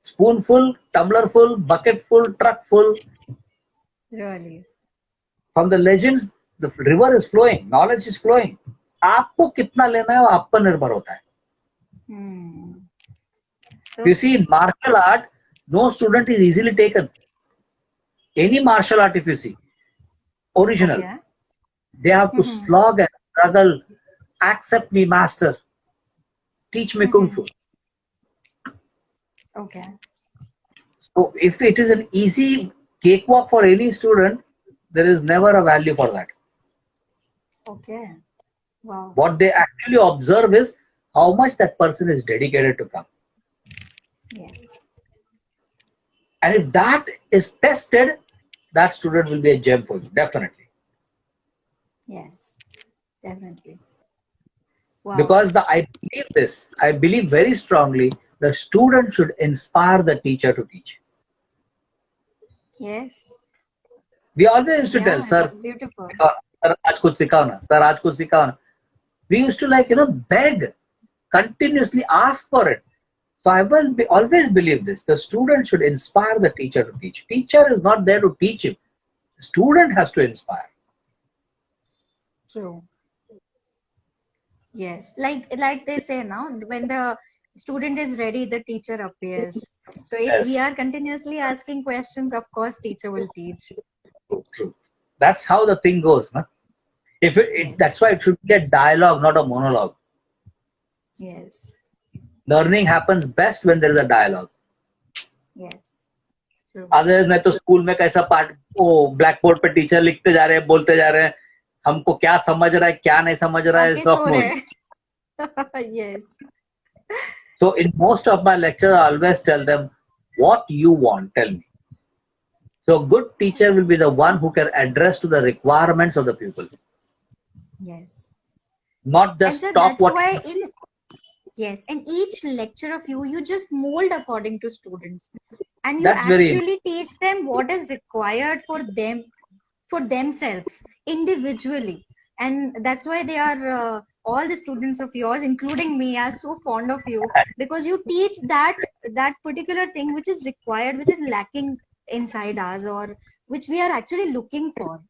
Spoonful, tumblerful, bucketful, truckful. Really. From the legends, the river is flowing. Knowledge is flowing. आपको कितना लेना है वो आप पर निर्भर होता है. So, you see, in martial art, no student is easily taken. Any martial art, if you see, original, okay. They have to slog and struggle. Accept me, master. Teach me kung fu. Okay. So if it is an easy cakewalk for any student, there is never a value for that. Okay. Wow. What they actually observe is how much that person is dedicated to come. Yes. And if that is tested, that student will be a gem for you, definitely. Yes, definitely. Wow. Because I believe very strongly, the student should inspire the teacher to teach. Yes. We always used to tell, sir, beautiful. Sir, aaj kuch sikhao na. Sir, aaj kuch sikhao na. We used to beg, continuously ask for it. So I will always believe this. The student should inspire the teacher to teach. Teacher is not there to teach him. The student has to inspire. True. Yes. Like they say now, when the student is ready, the teacher appears. So if we are continuously asking questions, of course, teacher will teach. True. That's how the thing goes. No? That's why it should be a dialogue, not a monologue. Yes. Learning happens best when there is a dialogue. Yes. True. Otherwise, मैं तो school में कैसा black board पे teacher लिखते जा रहे हैं, बोलते जा रहे हैं, हमको क्या समझ रहा है, क्या नहीं समझ रहा है, soft mode. Yes. So in most of my lectures, I always tell them, what you want, tell me. So a good teacher will be the one who can address to the requirements of the pupil. Yes. Not just talk what. Yes, and each lecture of you just mold according to students, and you That's actually teach them what is required for them, for themselves individually, and that's why they are all the students of yours, including me, are so fond of you, because you teach that particular thing which is required, which is lacking inside us, or which we are actually looking for.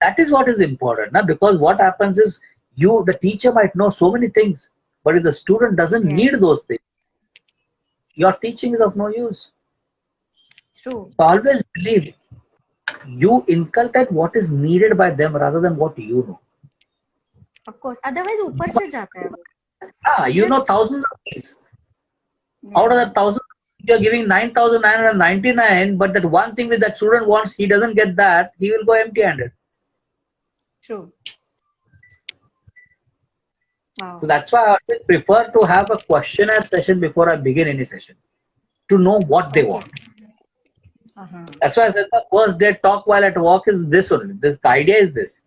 That is what is important, na? Because what happens is the teacher might know so many things, but if the student doesn't need those things, your teaching is of no use. True. So always believe you inculcate what is needed by them rather than what you know. Of course. Otherwise, ऊपर से जाता है. You know thousands of things. Out of that thousand, you are giving 9,999, but that one thing that student wants, he doesn't get that, he will go empty-handed. True. Wow. So that's why I always prefer to have a questionnaire session before I begin any session, to know what they want. That's why I said the first day talk while at walk is this only. This the idea is this.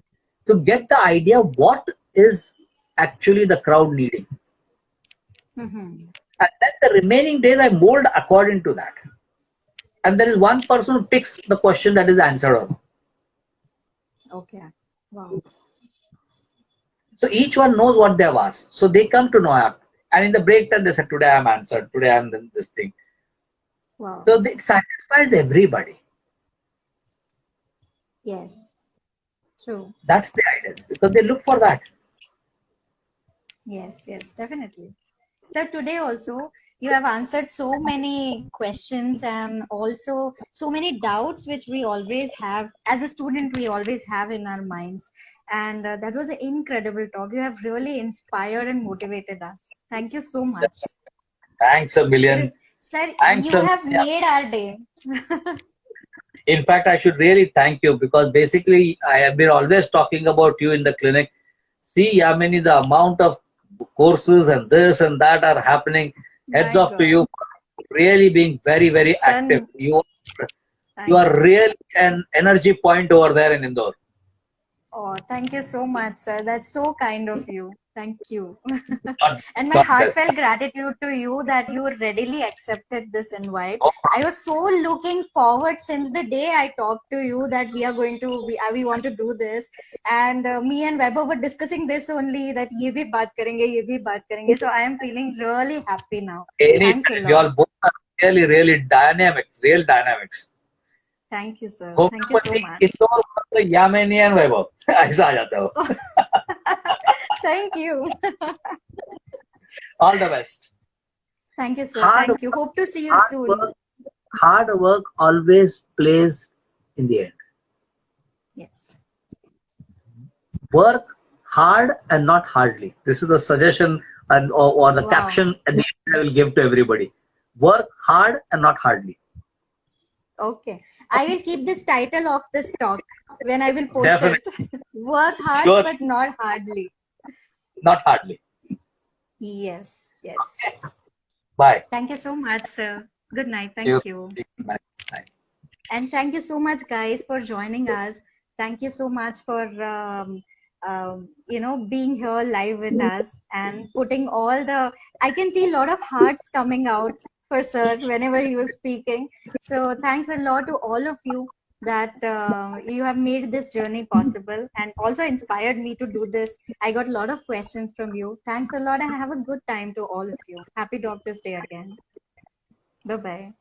To get the idea what is actually the crowd needing. And then the remaining days I mold according to that. And there is one person who picks the question that is answered on. Okay. Wow. So each one knows what they have asked. So they come to know. And in the break time, they said, today I'm answered. Today I'm this thing. Wow. So it satisfies everybody. Yes. True. That's the idea. Because they look for that. Yes, yes, definitely. So today also you have answered so many questions and also so many doubts which we always have as a student, we always have in our minds. And that was an incredible talk. You have really inspired and motivated us. Thank you so much. Thanks a million. It is, sir, Thanks you a have million. made our day. In fact, I should really thank you because basically I have been always talking about you in the clinic. See, Yamini, the amount of courses and this and that are happening. Heads My off to God. you, really being very, very Son, active. You thank are really an energy point over there in Indore. Oh, thank you so much, sir. That's so kind of you. Thank you. God, And my God bless. heartfelt gratitude to you that you readily accepted this invite. Oh, I was so looking forward since the day I talked to you that we are going to, we want to do this. And me and Weber were discussing this only that ye bhi baat karenge, ye bhi baat karenge. So I am feeling really happy now. Thanks a anytime. You all lot. both are really, really dynamics, real dynamics. Thank you, sir. Thank you so homeopathy much. Kishore Yamini and Vaibhav ऐसा आ जाता हो. Thank you. All the best. Thank you, sir. Hard, Thank you. Hope to see you hard soon. work, hard work always plays in the end. Yes. Work hard and not hardly. This is a suggestion and or the Wow. caption at the end I will give to everybody. Work hard and not hardly. Okay. I will keep this title of this talk when I will post Definitely. it. Work hard, Sure. but not hardly. Not hardly. Yes. Yes. Bye. Thank you so much, sir. Good night. Thank you. Bye. And thank you so much, guys, for joining us. Thank you so much for being here live with us and putting all the. I can see a lot of hearts coming out for sir whenever he was speaking. So thanks a lot to all of you that you have made this journey possible and also inspired me to do this. I got a lot of questions from you. Thanks a lot and have a good time to all of you. Happy Doctor's Day again. Bye bye.